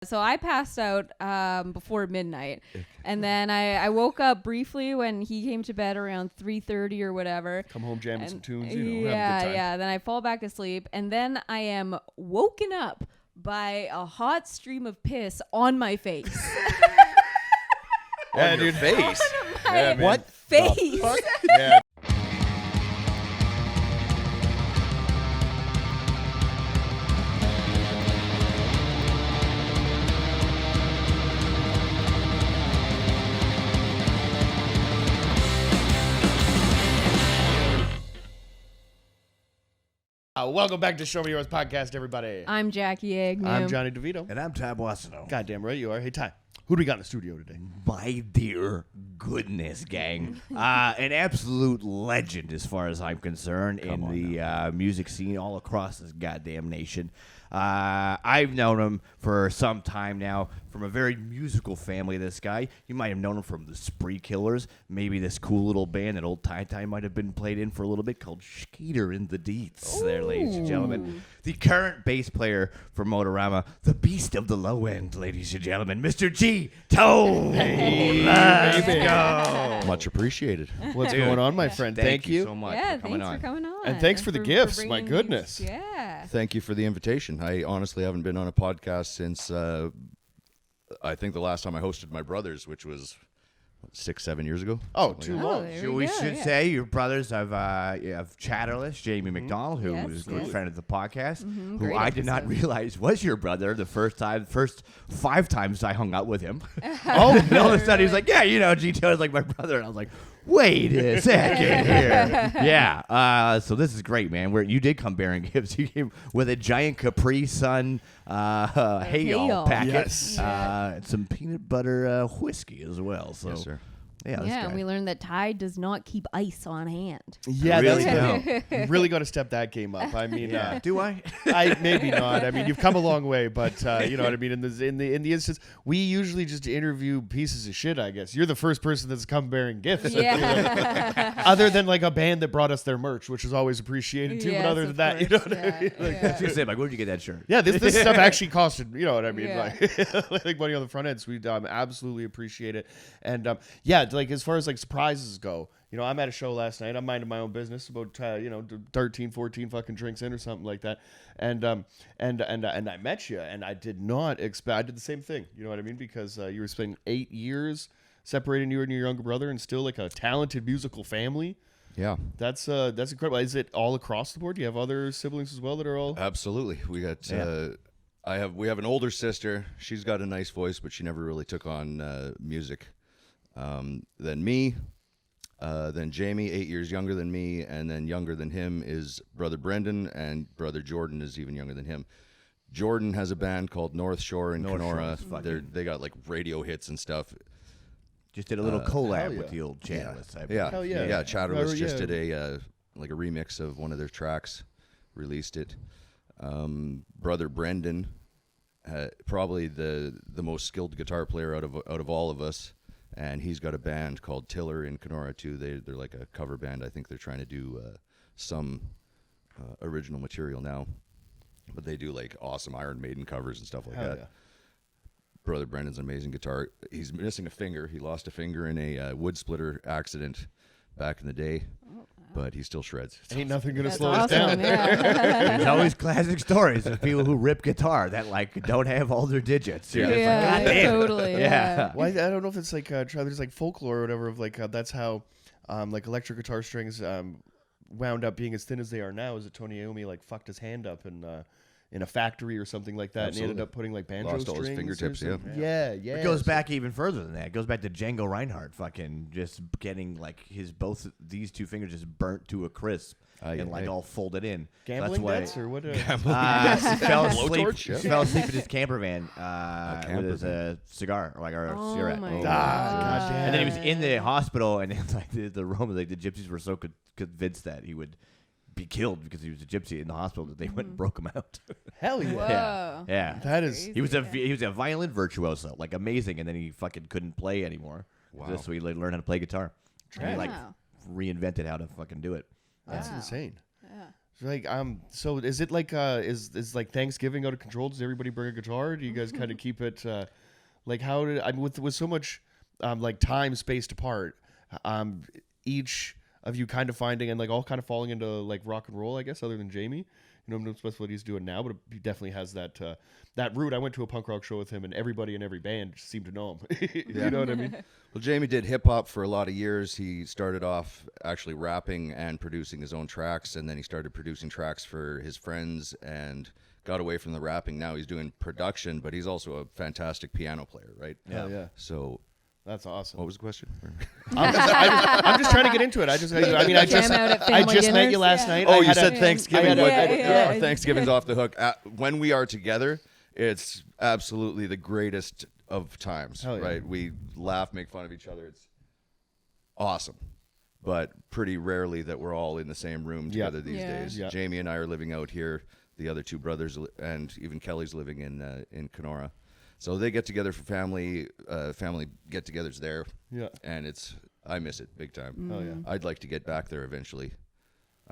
So I passed out before midnight, and then I woke up briefly when he came to bed around 3:30 or whatever. Come home jamming some tunes, have a good time. Yeah. Then I fall back asleep, and then I am woken up by a hot stream of piss on my face. On your face? On my what face? Yeah. Welcome back to Show Me Yours podcast, everybody. I'm Jackie Agnew. I'm Jonny DeVito. And I'm Tom Wassano. Goddamn right you are. Hey, Ty, who do we got in the studio today? My dear goodness, gang. An absolute legend as far as I'm concerned in the music scene all across this goddamn nation. I've known him for some time now from a very musical family, this guy. You might have known him from the Spree Killers, maybe this cool little band that old Ty might have been played in for a little bit called Skeeter and The Deets. There, ladies and gentlemen. The current bass player for Motoroma, the beast of the low end, ladies and gentlemen, Mr. G. Tone. Hey, let's baby. go. Much appreciated. What's going on, my friend? Thank you you. so much Yeah, for coming thanks on. for coming on. And thanks for the gifts, my bringing goodness. these- Yeah. Thank you for the invitation. I honestly haven't been on a podcast since I think the last time I hosted my brothers, which was 6-7 years ago. Oh, Something too like long. there We go, should yeah. say your brothers have Chatterless, Jamie McDonald, who Yes, is a good yes. friend of the podcast, who Great I did not episode. realize was your brother the first 5 times I hung out with him. Oh, And all of a sudden he was like, yeah, G-Tone is like my brother. And I was like, wait a second here. Yeah. So this is great, man. You did come bearing gifts. You came with a giant Capri Sun hay Hay-all. packet. Yes. And some peanut butter whiskey as well. So, Yes, sir. yeah, this Yeah, guy. and we learned that Ty does not keep ice on hand. Yeah, Really that's you really got to step that game up. I mean, Do I? I maybe not. I mean, you've come a long way, but you know what I mean. In the instance, we usually just interview pieces of shit. I guess you're the first person that's come bearing gifts. Yeah. Other than like a band that brought us their merch, which is always appreciated too. Yes, but other of than that, you know course, what I mean. yeah, Like, yeah. I was gonna say, like, where'd you get that shirt? yeah, this stuff actually costed. You know what I mean? Yeah. Like money on the front end. So we absolutely appreciate it. And yeah, like as far as like surprises go, you know, I'm at a show last night. I'm minding my own business, about 13, 14 fucking drinks in or something like that. And I met you, and I did not expect. I did the same thing. You know what I mean? Because you were spending 8 years separating you and your younger brother, and still like a talented musical family. Yeah, That's incredible. Is it all across the board? Do you have other siblings as well that are all? absolutely. We got. We have an older sister. She's got a nice voice, but she never really took on music. Then me. Then Jamie, 8 years younger than me, and then younger than him is brother Brendan, and brother Jordan is even younger than him. Jordan has a band called North Shore in Kenora. They got like radio hits and stuff. Just did a little collab hell with yeah. the old Chatterless. I Yeah, Hell yeah. yeah. Chatterless Yeah. just did a like a remix of one of their tracks, released it. Brother Brendan, probably the most skilled guitar player out of all of us. And he's got a band called Tiller in Kenora too. They're like a cover band. I think they're trying to do some original material now, but they do like awesome Iron Maiden covers and stuff like Hell that. yeah. Brother Brendan's an amazing guitar. He's missing a finger. He lost a finger in a wood splitter accident back in the day, but he still shreds. Ain't nothing gonna That's slow us awesome. down. Yeah. There's always classic stories of people who rip guitar that like don't have all their digits. You're just like, Yeah, God damn it. totally. Yeah. Well, I don't know if it's like there's like folklore or whatever of like that's how like electric guitar strings wound up being as thin as they are now. Is that Tony Iommi like fucked his hand up in a factory or something like that, and he ended Absolutely. up putting like banjo Lost all his strings. or fingertips, yeah. something. Yeah. It goes back even further than that. It goes back to Django Reinhardt fucking just getting like both these two fingers just burnt to a crisp and like all folded in. Gambling That's debts or what? He fell asleep. Blowtorch, yeah. He fell asleep in his camper van camper with his cigar or like a Oh cigarette. my God God. damn. And then he was in the hospital, and then like the Romans, like the gypsies were so convinced that he would be killed because he was a gypsy in the hospital that they went and broke him out. Hell yeah. Whoa. Yeah. That is. He was a violin virtuoso, like amazing, and then he fucking couldn't play anymore. Wow. So he learned how to play guitar. And he like Wow. reinvented how to fucking do it. That's insane. Yeah. Like so is it like is like Thanksgiving out of control? Does everybody bring a guitar? Do you guys kind of keep it like how did I mean with so much like time spaced apart, each of you kind of finding and like all kind of falling into like rock and roll, I guess, other than Jamie. You know, I'm not supposed what he's doing now, but he definitely has that that route. I went to a punk rock show with him, and everybody in every band seemed to know him. You know what I mean? Well, Jamie did hip hop for a lot of years. He started off actually rapping and producing his own tracks, and then he started producing tracks for his friends and got away from the rapping. Now he's doing production, but he's also a fantastic piano player, right? Yeah, yeah. So that's awesome. what was the question? I'm just trying to get into it. I mean, I just met you last night. Oh, I you had said Thanksgiving. Yeah. Thanksgiving's off the hook. When we are together, it's absolutely the greatest of times, Hell yeah. right? We laugh, make fun of each other. It's awesome. But pretty rarely that we're all in the same room together these days. Yeah. Jamie and I are living out here. The other two brothers and even Kelly's living in Kenora. So they get together for family get-togethers there. Yeah. And I miss it big time. Oh yeah. I'd like to get back there eventually.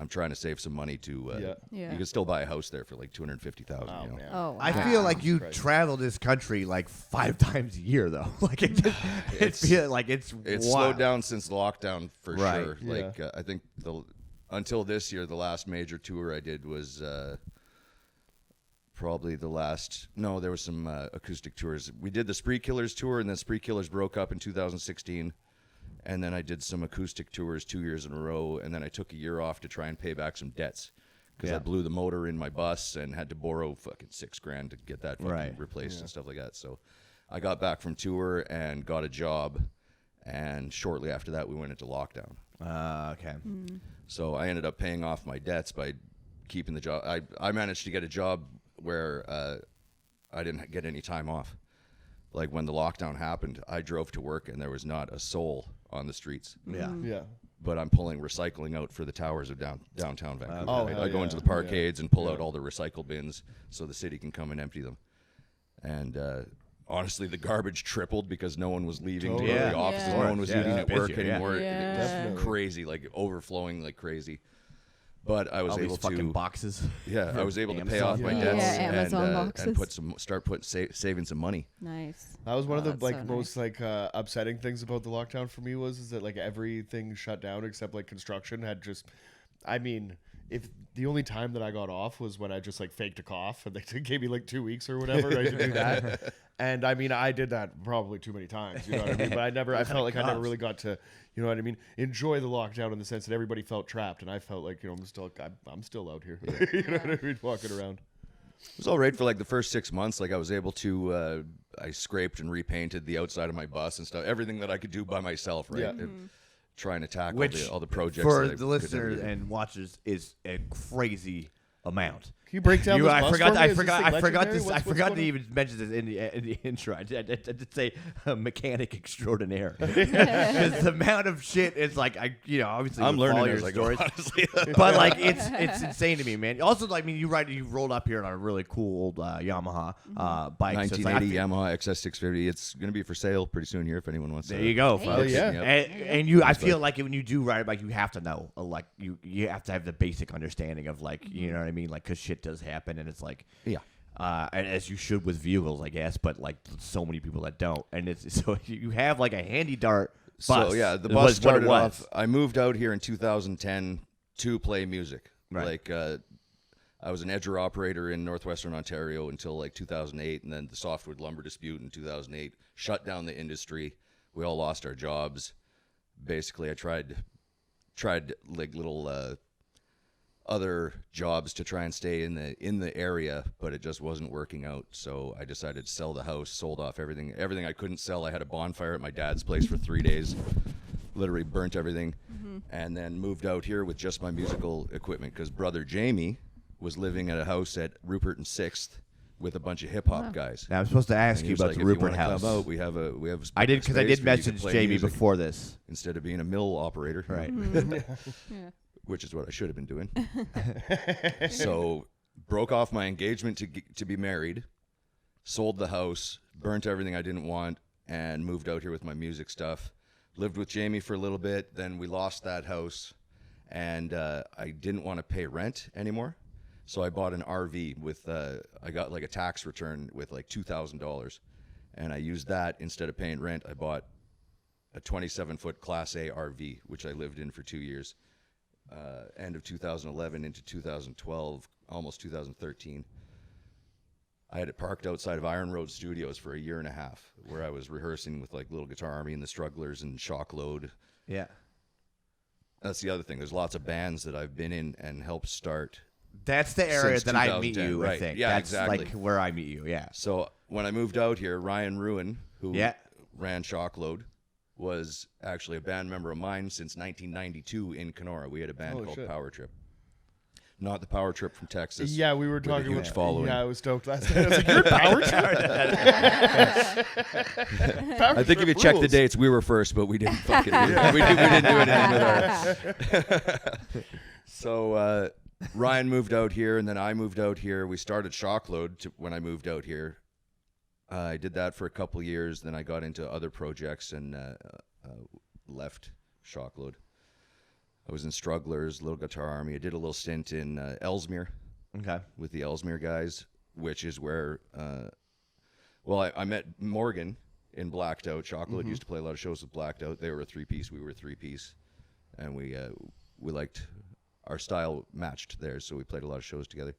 I'm trying to save some money to. Yeah. You can still buy a house there for like $250,000. Oh, you know? man. Oh, wow. I feel like you Christ. travel this country like 5 times a year, though. Like it feels like it's It's wild. slowed down since lockdown for Right. sure. Yeah. Like I think until this year, the last major tour I did was probably the last. No, there was some acoustic tours. We did the Spree Killers tour, and then Spree Killers broke up in 2016. And then I did some acoustic tours 2 years in a row, and then I took a year off to try and pay back some debts because I blew the motor in my bus and had to borrow fucking $6,000 to get that fucking replaced and stuff like that. So I got back from tour and got a job, and shortly after that we went into lockdown. Okay. So I ended up paying off my debts by keeping the job. I managed to get a job where I didn't get any time off. Like when the lockdown happened, I drove to work and there was not a soul on the streets. Yeah. Yeah. But I'm pulling recycling out for the towers of downtown Vancouver. Oh, right? hell I go yeah. into the parkades and pull out all the recycle bins so the city can come and empty them. And honestly, the garbage tripled because no one was leaving to go to Yeah. the offices. Yeah. No one was eating at work Busier, yeah. anymore. Yeah. It was crazy, like overflowing like crazy. But I was All able these fucking to boxes. Yeah, I was able to pay Amazon. off my Yeah. debts Yeah, Amazon and boxes. start saving some money. Nice. That was one of the that's like so most like upsetting things about the lockdown for me is that like everything shut down except like construction had just. I mean, if the only time that I got off was when I just like faked a cough and they gave me like 2 weeks or whatever right, to do that. And I mean, I did that probably too many times. You know what I mean? But I felt like I never really got to, you know what I mean, enjoy the lockdown in the sense that everybody felt trapped, and I felt like, you know, I'm still out here. You know what I mean? Walking around. It was all right for like the first 6 months. Like I was able to, I scraped and repainted the outside of my bus and stuff. Everything that I could do by myself, right? Yeah. Trying to tackle Which all the projects. for that I the could never listeners do. and watchers is a crazy amount. Can you break down this I bus forgot. for me? I Is this forgot. thing I forgot legendary? this. I What's forgot to going on? even mention this in the intro. I did say mechanic extraordinaire because the amount of shit is like obviously I'm with all learning your as I go, stories, honestly. but like it's insane to me, man. Also, like, I mean, you rolled up here on a really cool old Yamaha bike. So it's like, 1980 Yamaha XS650. It's going to be for sale pretty soon here if anyone wants to. there you go, Hey. folks. Oh, yeah. Yep. And I feel like when you do ride a bike, you have to know, like you have to have the basic understanding of like, you know what I mean, like, because shit does happen, and it's like, Yeah. and as you should with vehicles, I guess, but like so many people that don't, and it's so you have like a handy dart bus. So yeah, the was bus what it started was. off. I moved out here in 2010 to play music. Right. Like I was an edger operator in northwestern Ontario until like 2008, and then the softwood lumber dispute in 2008 shut down the industry. We all lost our jobs. Basically, I tried like little other jobs to try and stay in the area, but it just wasn't working out. So I decided to sell the house, sold off everything I couldn't sell. I had a bonfire at my dad's place for 3 days, literally burnt everything, and then moved out here with just my musical equipment because brother Jamie was living at a house at Rupert and 6th with a bunch of hip hop guys. Now I'm supposed to ask And he you was about like, the "If you Rupert wanna house. come out, we have a I did because I space did where you can message play Jamie music before this. instead of being a mill operator, Right. Yeah. which is what I should have been doing. So broke off my engagement to be married, sold the house, burnt everything I didn't want, and moved out here with my music stuff. Lived with Jamie for a little bit, then we lost that house, and I didn't want to pay rent anymore. So I bought an RV with, I got like a tax return with like $2,000. And I used that instead of paying rent. I bought a 27-foot Class A RV, which I lived in for 2 years. End of 2011 into 2012, almost 2013. I had it parked outside of Iron Road Studios for a year and a half, where I was rehearsing with like Little Guitar Army and the Strugglers and Shockload. Yeah. That's the other thing. There's lots of bands that I've been in and helped start. That's the area Since that I meet 2010, you, I right. think. Yeah, That's exactly. like where I meet you, yeah. So when I moved out here, Ryan Ruin, who Yeah. ran Shockload, was actually a band member of mine since 1992 in Kenora. We had a band called shit. Power Trip. Not the Power Trip from Texas. Yeah, we were with a talking huge about following. Yeah, I was stoked last night. I was like, "You're Power Trip." I think if you check the dates, we were first, but we didn't fucking do it. We didn't do anything with our. So Ryan moved out here, and then I moved out here. We started Shockload when I moved out here. I did that for a couple years. Then I got into other projects and left Shockload. I was in Strugglers, Little Guitar Army. I did a little stint in Ellesmere. Okay. With the Ellesmere guys, which is where, I met Morgan in Blacked Out. Shockload used to play a lot of shows with Blacked Out. They were a 3-piece. We were a 3-piece. And we liked, our style matched theirs, so we played a lot of shows together.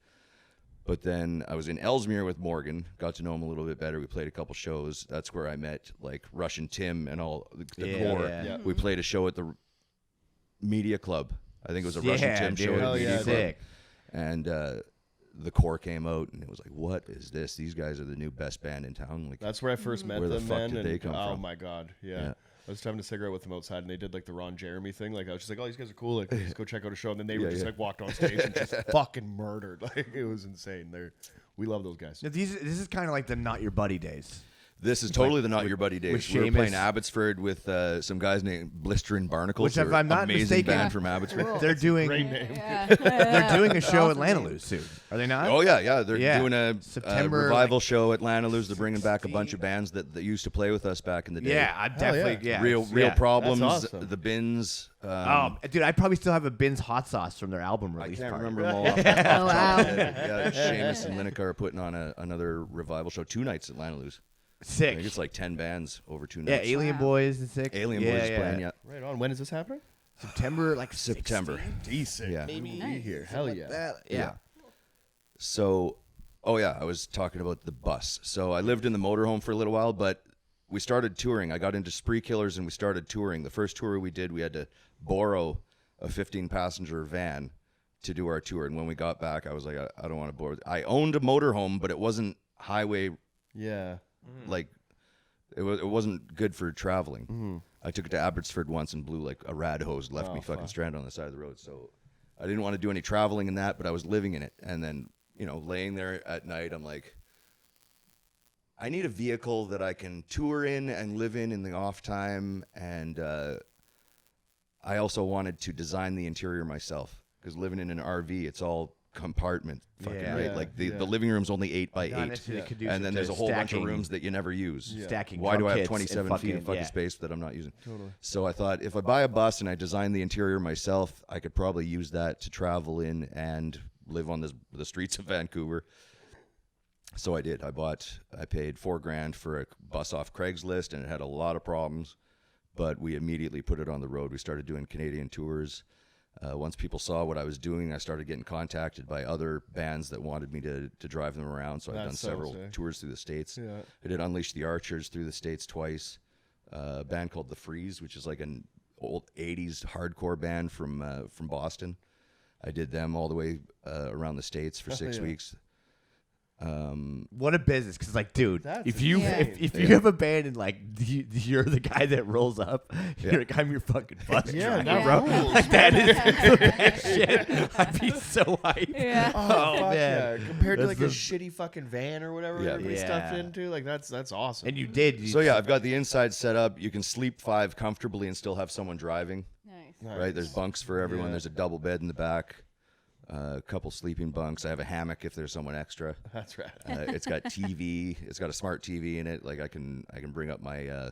But then I was in Ellesmere with Morgan, got to know him a little bit better. We played a couple shows. That's where I met, like, Russian Tim and all the core. Yeah. We played a show at the Media Club. I think it was a Russian Tim show at Hell the Media yeah, Club. sick. And the core came out, and it was like, "What is this? These guys are the new best band in town." Like, That's where I first met Where the them, fuck man. did and, they come oh from? my god, yeah. Yeah. I was having a cigarette with them outside, and they did like the Ron Jeremy thing. Like I was just like, "Oh, these guys are cool. Like, let's go check out a show." And then they were just like walked on stage and just fucking murdered. Like it was insane. We love those guys. Now, this is kind of like the Not Your Buddy days. this is totally the Not Your Buddy days. with We were playing Seamus. Abbotsford with some guys named Blister and Barnacles. Which, if They're I'm not amazing mistaken- band from Abbotsford. They're doing Great name. they're doing a show at Lanaloo soon. Are they not? Oh yeah. They're Yeah. doing a September, revival show at Lanaloo's. They're bringing back a bunch of bands that used to play with us back in the day. Yeah, I'm definitely yeah. yeah. Real problems. That's awesome. The Bins. Dude, I probably still have a Bin's hot sauce from their album I release. can't party. remember them all. Off the Oh, wow. Yeah, Seamus and Lineker are putting on another revival show 2 nights at Lanaloo's. I Sick. think it's like 10 bands over 2 Yeah, nights. Alien Boys is sick. Alien yeah, Boys is yeah. playing, yeah. Right on. When is this happening? September, like September. Decent. Yeah. Maybe be here. Hell yeah. Yeah. So, I was talking about the bus. So I lived in the motorhome for a little while, but we started touring. I got into Spree Killers and we started touring. The first tour we did, we had to borrow a 15-passenger van to do our tour. And when we got back, I was like, I don't want to borrow. I owned a motorhome, but it wasn't highway, Yeah. like, it wasn't good for traveling. I took it to Abbotsford once and blew like a rad hose, left me fucking stranded on the side of the road. So I didn't want to do any traveling in that, but I was living in it. And then, laying there at night, I'm like, I need a vehicle that I can tour in and live in the off time. And I also wanted to design the interior myself, because living in an RV, it's all compartment fucking, Yeah. right? Yeah, like the yeah. living room's only 8 by 8. Not necessarily conducive And then to there's a whole bunch of stacking- rooms that you never use. Stacking Why do I drum have kits and 27 feet of fucking yeah. space that I'm not using? Totally. So I thought, if I buy a bus and I design the interior myself, I could probably use that to travel in and live on the streets of Vancouver. So I did. I paid $4,000 for a bus off Craigslist, and it had a lot of problems, but we immediately put it on the road. We started doing Canadian tours. Once people saw what I was doing, I started getting contacted by other bands that wanted me to drive them around. So I've done That's so several sick. tours through the States. Yeah. I did Unleash the Archers through the States twice. A band called The Freeze, which is like an old 80s hardcore band from Boston. I did them all the way around the States for 6 yeah. weeks. What a business, because like, dude, That's if you insane. if you have a band and like you're the guy that rolls up, you're like, I'm your fucking bus Yeah, driver, that bro. rules. Like, that is the best shit. I'd be so hyped. Yeah. Oh, Oh, fuck man. yeah. Compared to That's like a the- shitty fucking van or whatever Yeah. everybody Yeah. stuffed into, like that's awesome. And you did. So yeah, I've got the inside set up. You can sleep 5 comfortably and still have someone driving. Nice. Right? There's bunks for everyone. Yeah. There's a double bed in the back. A couple sleeping bunks. I have a hammock if there's someone extra. That's right. It's got TV. It's got a smart TV in it. Like I can bring up my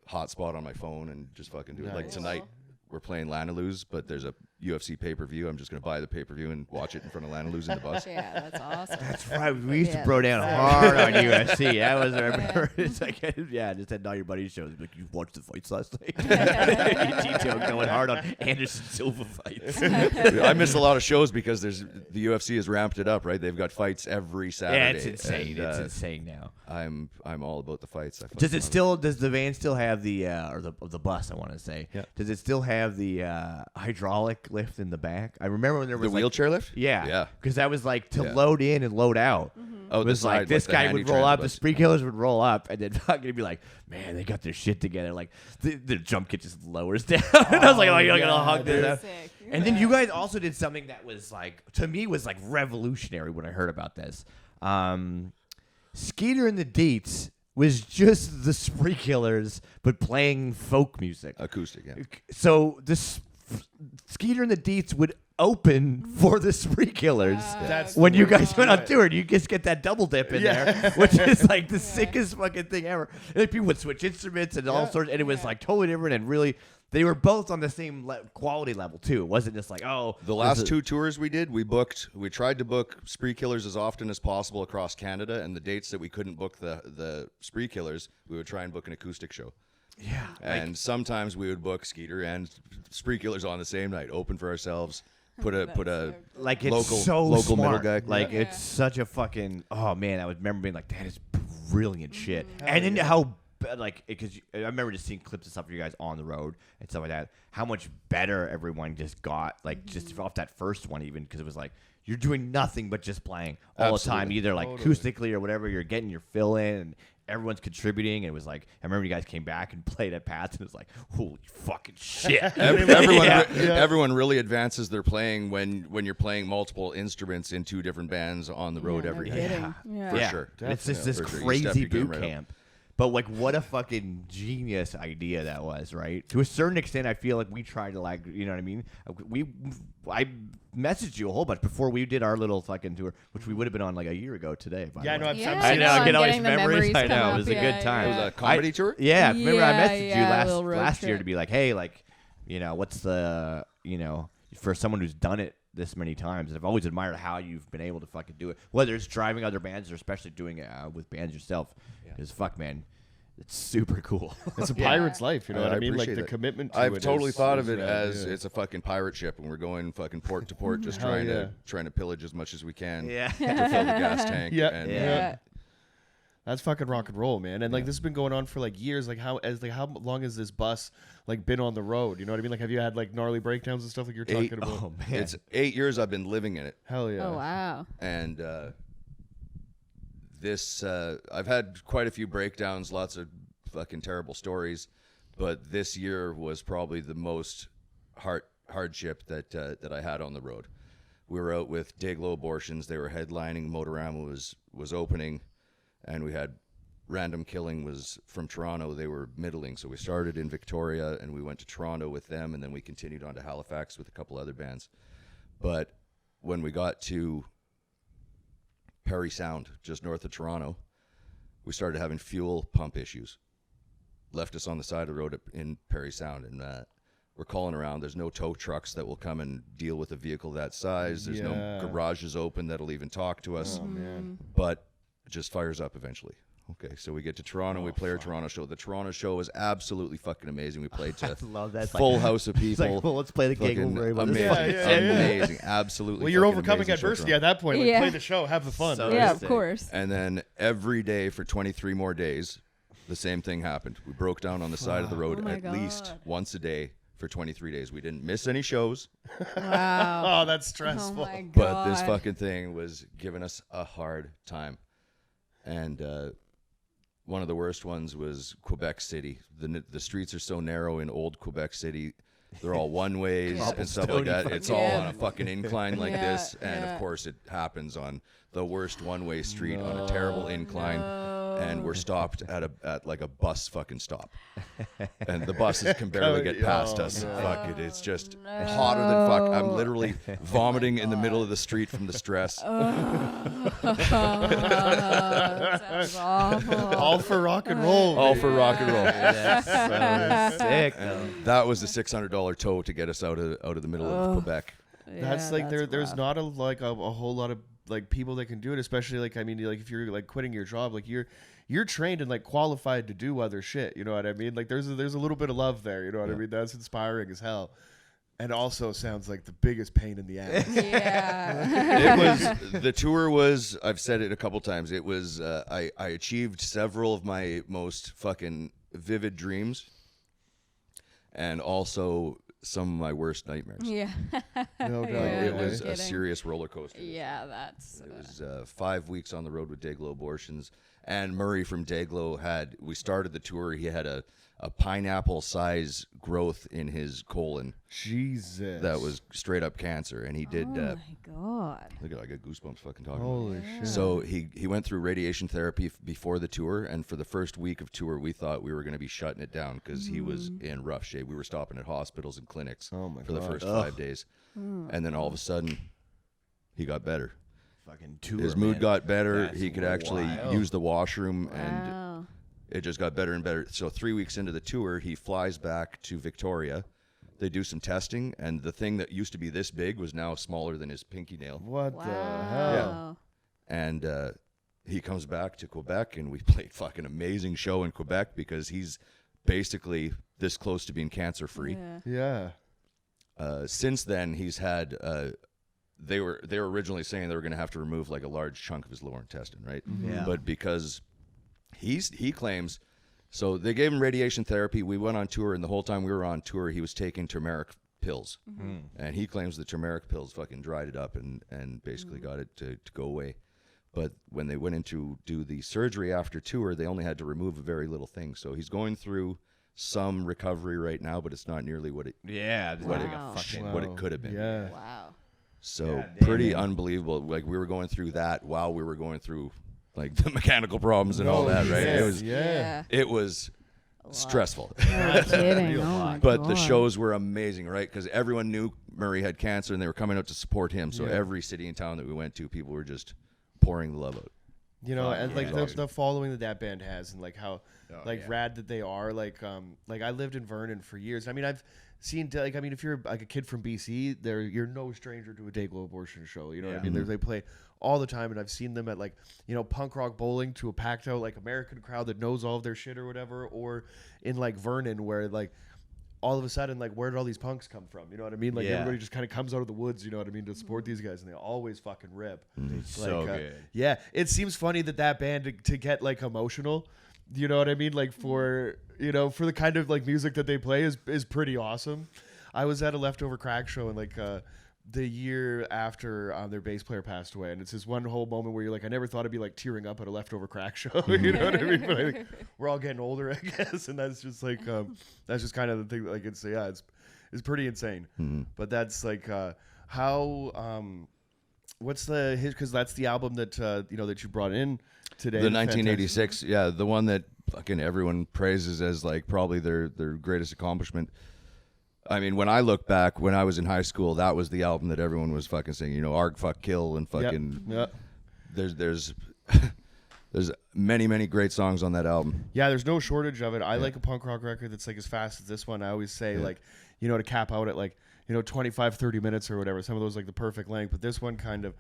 hotspot on my phone and just fucking do it. Like Nice. tonight, we're playing Lanaloo's, but there's a UFC pay-per-view. I'm just going to buy the pay-per-view and watch it in front of Lana losing the bus. Yeah, that's awesome. That's right. We used to bro down hard on UFC. That was I remember. It's like just had all your buddies shows. Like you watched the fights last night. Detail going hard on Anderson Silva fights. I miss a lot of shows because the UFC has ramped it up, right? They've got fights every Saturday. Yeah, it's insane. And, it's insane now. I'm all about the fights. Does the van still have the or the bus? I want to say. Yeah. Does it still have the hydraulic lift in the back? I remember when there was the wheelchair lift. Yeah, because that was like to Yeah. load in and load out. Oh, It was like this guy would roll up, the spree killers would roll up, and then fucking be like, "Man, they got their shit together." Like the jump kit just lowers down, and I was like, "Oh, you're gonna hug this." Sick. And then you guys also did something that was like, to me, was like revolutionary when I heard about this. Skeeter and The Deets was just the spree killers, but playing folk music. Acoustic, yeah. So this Skeeter and The Deets would open for the spree killers. That's When the you way guys to went do on it. tour, you just get that double dip in there, which is like the sickest fucking thing ever. And like people would switch instruments and all sorts, and it was like totally different and really, they were both on the same quality level too. It wasn't just like, oh, The last two tours we did, we tried to book spree killers as often as possible across Canada, and the dates that we couldn't book the spree killers, we would try and book an acoustic show. yeah, And sometimes we would book Skeeter and spree killers on the same night, open for ourselves. Put a like it's local so middle smart. guy. Like Yeah. it's such a fucking. Oh man, I would remember being like, that is brilliant shit. And then how like because I remember just seeing clips of stuff of you guys on the road and stuff like that. How much better everyone just got, like just off that first one, even because it was like you're doing nothing but just playing all the time, Absolutely. either like Totally. acoustically or whatever. You're getting your fill in. And everyone's contributing. And it was like I remember you guys came back and played at Pat's, and it was like, holy fucking shit. Everyone really advances their playing when you're playing multiple instruments in two different bands on the road every no day. kidding. Yeah. For sure. And it's just this For sure. You step crazy your game boot right up. camp. But like, what a fucking genius idea that was, right? To a certain extent, I feel like we tried to like, you know what I mean? I messaged you a whole bunch before we did our little fucking tour, which we would have been on like a year ago today. By Yeah, I the know. way. Yeah, I'm I know. I'm I get all these getting the memories. I memories know. come It was up, a good yeah, time. It was yeah. a comedy tour? Yeah, remember I messaged you yeah, a little road last year trip. to be like, hey, like, you know, what's the, you know, for someone who's done it this many times, and I've always admired how you've been able to fucking do it, whether it's driving other bands or especially doing it with bands yourself. Because fuck, man, it's super cool. It's a pirate's life, you know what I mean? Like appreciate the it. commitment to I've it totally is- thought is of it rad, as yeah. it's a fucking pirate ship, and we're going fucking port to port, just Hell yeah. trying to pillage as much as we can Yeah. to fill the gas tank. Yeah. and, Yeah. That's fucking rock and roll, man. And like this has been going on for like years. Like how long has this bus like been on the road? You know what I mean? Like have you had like gnarly breakdowns and stuff like you're talking about? Oh man, It's 8 years I've been living in it, Hell yeah. Oh wow. and I've had quite a few breakdowns, lots of fucking terrible stories, but this year was probably the most hardship that I had on the road. We were out with Dayglo Abortions. They were headlining. Motoroma was opening, and we had Random Killing was from Toronto. They were middling, so we started in Victoria, and we went to Toronto with them, and then we continued on to Halifax with a couple other bands. But when we got to Parry Sound, just north of Toronto, we started having fuel pump issues. Left us on the side of the road in Parry Sound, and we're calling around. There's no tow trucks that will come and deal with a vehicle that size. There's no Yeah. garages open that'll even talk to us. Oh man. But it just fires up eventually. Okay, so we get to Toronto. We play our Toronto show. The Toronto show was absolutely fucking amazing. We played to love that. full house of It's people. like, well, let's play the gig. Fucking We'll worry about this amazing, fucking Yeah, yeah. amazing, absolutely. Well, you're fucking overcoming amazing show, adversity Toronto. at that point. Like Yeah. play the show, have the fun. So- Yeah, of sick. course. And then every day for 23 more days, the same thing happened. We broke down on the side of the road Oh my at least God. once a day for 23 days. We didn't miss any shows, Wow. Oh, that's Oh stressful. my god. but this fucking thing was giving us a hard time. And one of the worst ones was Quebec City. The streets are so narrow in old Quebec City. They're all one ways and stuff like that. Cobblestone-y It's all fucking- on a fucking incline like Yeah, this. And yeah. of course it happens on the worst one-way street on a terrible incline. and we're stopped at like a bus fucking stop, and the buses can barely get past us. No. Fuck it, it's just hotter than fuck. I'm literally vomiting in the middle of the street from the stress. Sounds awful. All for rock and roll. All for rock and roll. That's so sick. And that was the $600 tow to get us out of the middle of Quebec. That's Yeah, like there's rough. not a whole lot of like people that can do it, especially like I mean like if you're like quitting your job, like you're trained and like qualified to do other shit, you know what I mean? Like there's a little bit of love there, you know what I mean? That's inspiring as hell. And also sounds like the biggest pain in the ass. Yeah. The tour was, I've said it a couple times, it was I achieved several of my most fucking vivid dreams and also some of my worst nightmares. Yeah. No doubt. Yeah, It no was a kidding. serious roller coaster. Yeah, that's. It was 5 weeks on the road with Dayglo Abortions. And Murray from Dayglo we started the tour, he had a pineapple size growth in his colon Jesus. that was straight up cancer. And he did, Oh my god. look at I got goosebumps fucking talking about it. Holy shit. So he went through radiation therapy before the tour, and for the first week of tour, we thought we were going to be shutting it down because he was in rough shape. We were stopping at hospitals and clinics Oh my for the God. first 5 days, and then all of a sudden, he got better. Fucking tour. His mood man. got better. That's He could actually wild. use the washroom, and Wow. it just got better and better. So 3 weeks into the tour, he flies back to Victoria. They do some testing, and the thing that used to be this big was now smaller than his pinky nail. What Wow. the hell? And he comes back to Quebec, and we played fucking amazing show in Quebec because he's basically this close to being cancer free. Yeah. Yeah. Since then, he's had. They were originally saying they were going to have to remove like a large chunk of his lower intestine, right? Yeah. But because he claims, so they gave him radiation therapy. We went on tour, and the whole time we were on tour, he was taking turmeric pills, and he claims the turmeric pills fucking dried it up and basically got it to go away. But when they went in to do the surgery after tour, they only had to remove a very little thing. So he's going through some recovery right now, but it's not nearly what it Yeah. This is Wow. like a fucking. what it could have been. Yeah. Wow. So God damn, pretty man. unbelievable. Like we were going through that while we were going through like the mechanical problems and all that, right? shit. It was Yeah. it was stressful. No kidding. Oh my But the God. shows were amazing, right? Because everyone knew Murray had cancer and they were coming out to support him. So Yeah. every city and town that we went to, people were just pouring the love out. You know, and like the, awesome. the following that band has, and like how like yeah. rad that they are. Like I lived in Vernon for years. I mean, I've seen like I mean, if you're like a kid from BC, you're no stranger to a Dayglo Abortion show. You know what I mean? They play all the time, and I've seen them at like punk rock bowling to a packed out like American crowd that knows all of their shit or whatever, or in like Vernon where like. All of a sudden, like, where did all these punks come from? You know what I mean? Like, Yeah. everybody just kind of comes out of the woods, you know what I mean, to support these guys, and they always fucking rip. So good. Yeah, it seems funny that band to get like emotional, you know what I mean? Like for for the kind of like music that they play is pretty awesome. I was at a Leftover Crack show and like the year after their bass player passed away, and it's this one whole moment where you're like, I never thought I'd be like tearing up at a Leftover Crack show. You know what I mean? But I think we're all getting older, I guess, and that's just like that's just kind of the thing. Like it's pretty insane. But that's like how. What's his? Because that's the album that that you brought in today. The 1986, yeah, the one that fucking everyone praises as like probably their greatest accomplishment. I mean, when I look back, when I was in high school, that was the album that everyone was fucking singing. Arg, fuck, kill, and fucking. Yep. There's many great songs on that album. Yeah, there's no shortage of it. I like a punk rock record that's like as fast as this one. I always say like, to cap out at like, 25, 30 minutes or whatever. Some of those like the perfect length, but this one kind of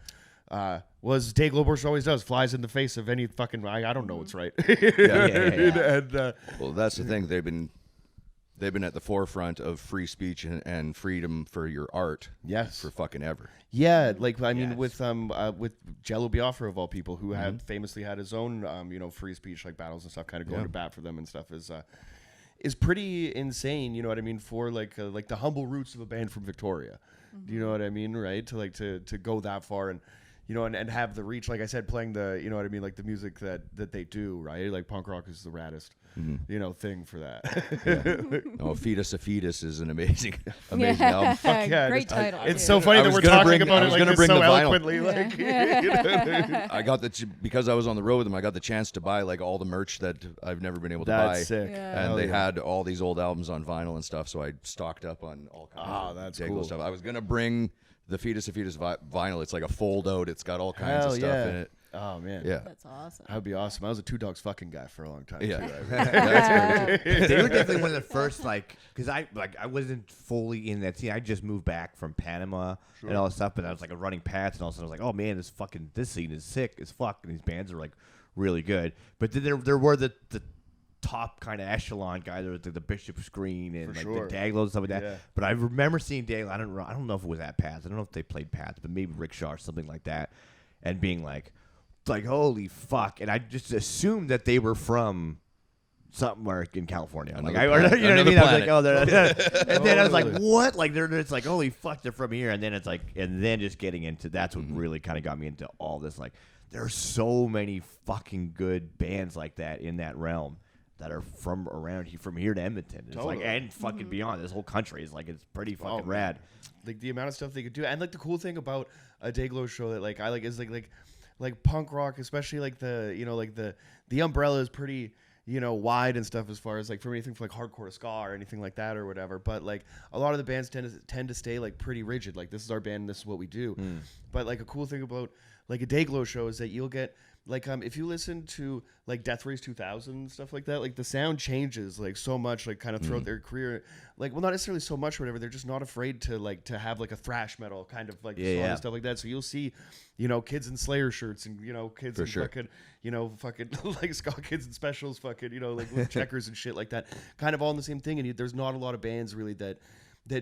was Dayglo Abortions always does, flies in the face of any fucking I don't know what's right. Yeah. And Well, that's the thing. They've been at the forefront of free speech and freedom for your art. Yes. For fucking ever. yeah, like I mean Yes. with Jello Biafra of all people, who had famously had his own free speech like battles and stuff, kind of going to bat for them and stuff is pretty insane. You know what I mean? For like the humble roots of a band from Victoria. Do you know what I mean? Right? To go that far and you know, and have the reach, like I said, playing the, you know what I mean, like the music that they do, right? Like punk rock is the raddest, you know, thing for that. No, Fetus a Fetus is an amazing album. Fuck yeah, Great title. It's too. so funny I that was we're gonna talking bring- about I it was like gonna this bring so the vinyl. eloquently. Like, you know? I got because I was on the road with them, I got the chance to buy like all the merch that I've never been able to buy. That's sick. Yeah. And Hell they yeah. had all these old albums on vinyl and stuff, so I stocked up on all kinds of that's Dayglo cool. stuff. I was gonna bring the Fetus a Fetus vinyl. It's like a fold out. It's got all kinds Hell of stuff yeah. in it. Oh man. Yeah. That's awesome. That would be awesome. I was a Two Dogs fucking guy for a long time. Yeah. Too. That's great. They were definitely one of the first, like, because I wasn't fully in that scene. I just moved back from Panama and all this stuff, but I was like running pads, and all of a sudden I was like, oh man, this scene is sick as fuck, and these bands are like really good. But then there were the top kind of echelon guy. There was the Bishop Screen and For like sure. the Dayglo and stuff like that. Yeah. But I remember seeing Dayglo. I don't know if it was at Pads. I don't know if they played Pads, but maybe Rickshaw or something like that, and being like holy fuck, and I just assumed that they were from somewhere in California. Like, you know what I mean? I was like, oh, and then I was like, what? Like, it's like, holy fuck, they're from here. And then it's like, and then just getting into that's what really kind of got me into all this. Like, there are so many fucking good bands like that in that realm that are from around here, from here to Edmonton. It's like, and fucking beyond. This whole country is like, it's pretty fucking rad. Like the amount of stuff they could do, and like the cool thing about a Dayglo show that like I like is like punk rock, especially like the, you know, like the umbrella is pretty, you know, wide and stuff as far as like from anything from like hardcore to ska or anything like that or whatever. But like a lot of the bands tend to stay like pretty rigid. Like, this is our band, and this is what we do. But like a cool thing about like a Dayglo show is that you'll get like if you listen to like Death Race 2000 and stuff like that, like the sound changes like so much, like kind of throughout their career. Like, well, not necessarily so much or whatever. They're just not afraid to like to have like a thrash metal kind of like song and stuff like that. So you'll see, you know, kids in Slayer shirts and, you know, kids in fucking, you know, fucking like ska kids and specials, fucking, you know, like with checkers and shit like that, kind of all in the same thing. And there's not a lot of bands really that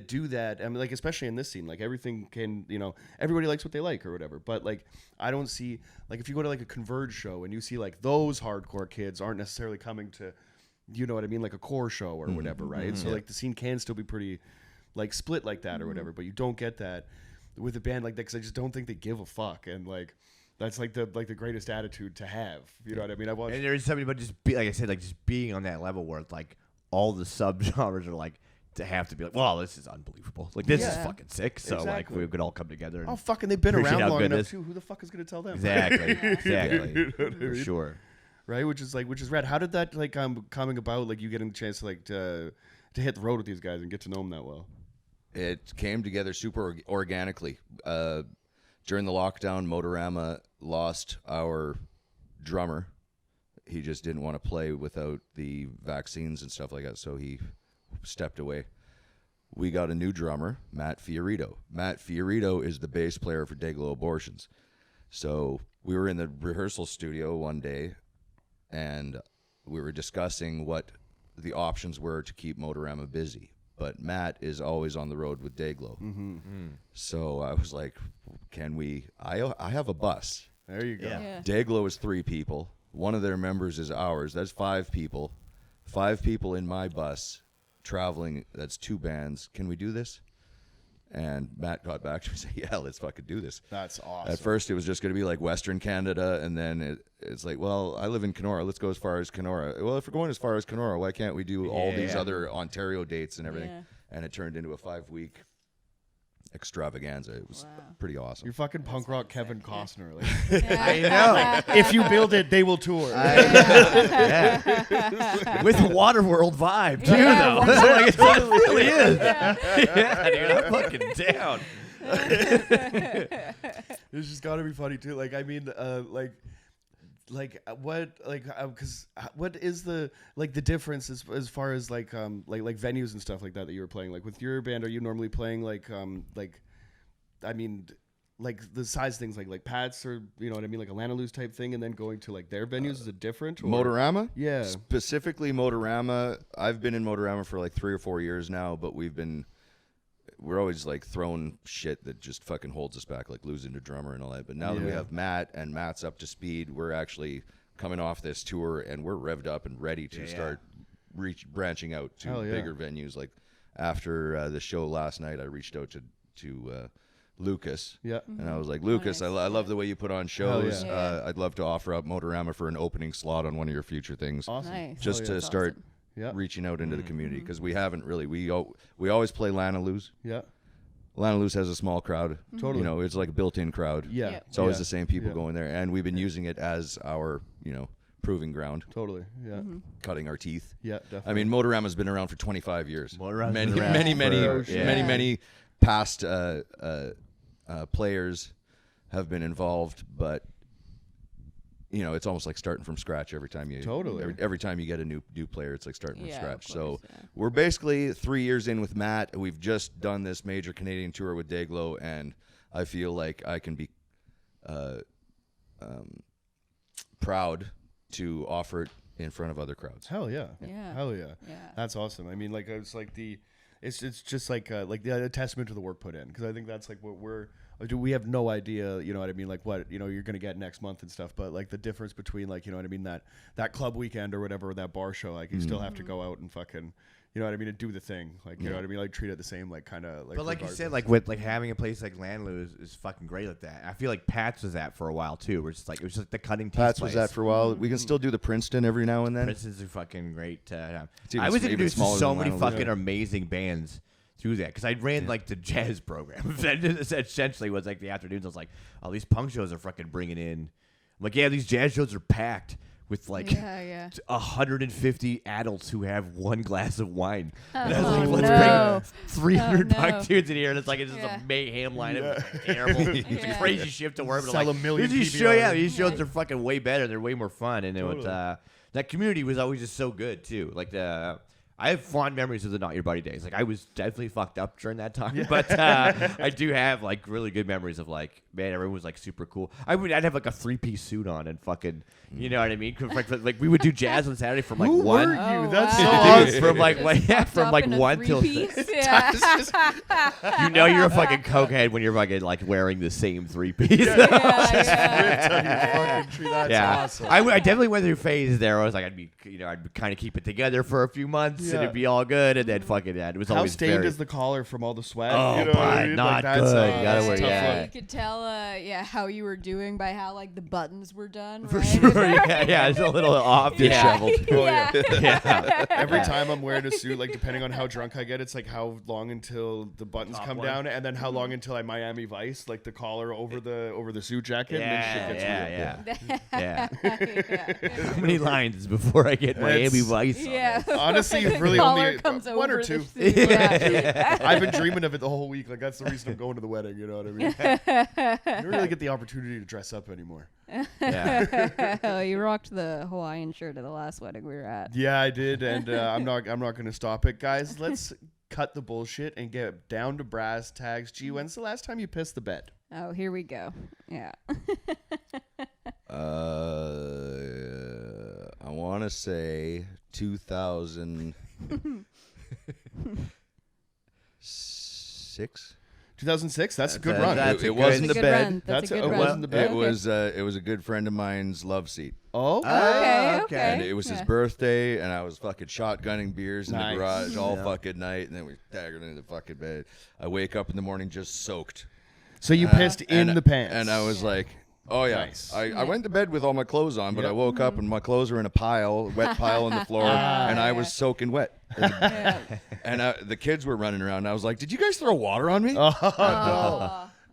do that. I mean, like, especially in this scene, like everything can, you know, everybody likes what they like or whatever. But like, I don't see, like, if you go to like a Converge show and you see like those hardcore kids aren't necessarily coming to, you know what I mean, like a core show or whatever, right? So like the scene can still be pretty like split like that or whatever, but you don't get that with a band like that, because I just don't think they give a fuck. And like, that's like the greatest attitude to have. You know what I mean? I watched, And there's something about just like I said, like just being on that level where it's like all the subgenres are like to have to be like, well, this is unbelievable. Like, this is fucking sick. So like Exactly. we could all come together. And oh fucking, they've been appreciate around how long good enough this- too. Who the fuck is gonna tell them? Exactly. Exactly. You know what I For mean? sure. Right, which is rad. How did that like coming about? Like, you getting a chance to like to hit the road with these guys and get to know them that well? It came together super organically. During the lockdown, Motoroma lost our drummer. He just didn't want to play without the vaccines and stuff like that, so he stepped away. We got a new drummer, Matt Fiorito. Matt Fiorito is the bass player for Dayglo Abortions. So we were in the rehearsal studio one day, and we were discussing what the options were to keep Motorama busy. But Matt is always on the road with Dayglo. So I was like, can we... I have a bus. There you go. Yeah. Dayglo is 3 people. One of their members is ours. That's 5 people. 5 people in my bus traveling. That's 2 bands. Can we do this? And Matt got back to me and said, yeah, let's fucking do this. That's awesome. At first, it was just going to be like Western Canada, and then it's like, well, I live in Kenora. Let's go as far as Kenora. Well, if we're going as far as Kenora, why can't we do all these other Ontario dates and everything? Yeah. And it turned into a 5-week extravaganza. It was pretty awesome. You're fucking punk rock Kevin Costner. Like, I know. if you build it, they will tour. Yeah. With a Waterworld vibe too, though. Like, it really is. Yeah, dude, I'm fucking down. It's just gotta be funny too. Like, I mean, what is the like the difference as far as like venues and stuff like that you were playing? Like, with your band, are you normally playing like I mean, like the size things like Pat's, or you know what I mean, like a Lanaloo's type thing, and then going to like their venues? Is it different? Or? Motorama? Yeah. Specifically Motorama. I've been in Motorama for like 3 or 4 years now, but we're always like throwing shit that just fucking holds us back, like losing a drummer and all that. But now that we have Matt, and Matt's up to speed, we're actually coming off this tour and we're revved up and ready to start branching out to bigger venues. Like, after the show last night, I reached out to Lucas. Yeah. And I was like, Lucas, nice. I love the way you put on shows. yeah. Yeah. I'd love to offer up Motorama for an opening slot on one of your future things. Awesome. Nice. Just to That's start awesome. Yeah. reaching out into the community, because we haven't really. We always play Lanaloo's. Yeah. Lanaloo's has a small crowd. Totally. You know, it's like a built-in crowd. Yeah. Yep. It's always Yeah. the same people Yeah. going there, and we've been using it as our, proving ground, Totally. Yeah. cutting our teeth. Yeah. Definitely. I mean, Motorama's been around for 25 years. Motorama's many, been around many, for- many past players have been involved, but it's almost like starting from scratch every time you. Totally. Every time you get a new player, it's like starting from Yeah, scratch. of course, So yeah. we're basically 3 years in with Matt. We've just done this major Canadian tour with Dayglo, and I feel like I can be proud to offer it in front of other crowds. Hell yeah. Yeah. Hell yeah. Yeah. That's awesome. I mean, like it's like it's just like the testament to the work put in, because I think that's like what we have no idea, you know what I mean, like what you're gonna get next month and stuff, but like the difference between, like, you know what I mean, that club weekend or whatever, that bar show, like you still have to go out and fucking, you know what I mean, and do the thing, like, you know what I mean, like treat it the same, like kind of like. But like you said, regardless. like with like having a place like Landloo is fucking great like that. I feel like Pat's was that for a while too. Where it's just like it was just like the cutting teeth Pat's place. was that for a while. We can still do the Princeton every now and then. Princeton's are fucking great. even I was even introduced to smaller so than many Landloo. fucking Yeah. amazing bands through that, because I ran like the jazz program. That essentially was like the afternoons. I was like, oh, these punk shows are fucking bringing in. I'm like, yeah, these jazz shows are packed with like Yeah. 150 adults who have one glass of wine. And I was Oh, like, let's no. bring 300 Oh, no. punk dudes in here, and it's like it's just Yeah. a mayhem lineup. It's like terrible. It's a Yeah. crazy shift to work. But I'm Sell like, a million these PBRs. shows, yeah, these shows are fucking way better. They're way more fun, and it was, Totally. that community was always just so good too. Like I have fond memories of the Not Your Buddy days. Like I was definitely fucked up during that time, but I do have like really good memories of like, man, everyone was like super cool. I'd have like a 3-piece suit on and fucking, you know what I mean? Like we would do jazz on Saturday from like Who one. were you? Oh, That's so wow. awesome. From like from Up like in a 1 till 6. three-piece? Yeah. You know you're a fucking cokehead when you're fucking like wearing the same 3-piece. Yeah. That's Yeah, awesome. I definitely went through phases there. I was like, I'd kind of keep it together for a few months, and Yeah. it'd be all good, and then fucking it was How always stained very. is the collar from all the sweat? Oh, you know what I but mean? not Like, that's good. a- You gotta that's a wear- tough yeah. look. You could tell, how you were doing by how like the buttons were done. For right? sure, yeah, it's a little off, Disheveled. Oh, yeah. yeah. Every time I'm wearing a suit, like depending on how drunk I get, it's like how long until the buttons Top come one. down, and then how long until I Miami Vice, like the collar over the suit jacket, and then shit gets real. yeah. Yeah. How many lines before I get Miami It's- Vice? on Yeah. it? Honestly, The really collar only comes one or over two. the suit, yeah. I've been dreaming of it the whole week. Like that's the reason I'm going to the wedding. You know what I mean? I don't really get the opportunity to dress up anymore. Yeah. Oh, you rocked the Hawaiian shirt at the last wedding we were at. Yeah, I did, and I'm not going to stop it, guys. Let's cut the bullshit and get down to brass tags. Gee, when's the last time you pissed the bed? Oh, here we go. Yeah. I want to say 2006. 2006. That's a good That's run. that's It a wasn't good- the That's a good bed. run. That's a It good run. wasn't the bed. It was a good friend of mine's love seat, Oh, Okay, okay. and it was his Yeah. birthday, and I was fucking shotgunning beers in Nice. the garage all Yeah. fucking night, and then we staggered into the fucking bed. I wake up in the morning just soaked. so you pissed in And- the pants, And I was like, oh, yeah. Nice. I went to bed with all my clothes on, but Yep. I woke up and my clothes were in a pile, wet pile on the floor, and I was soaking wet. Yeah. And the kids were running around, and I was like, did you guys throw water on me? Oh.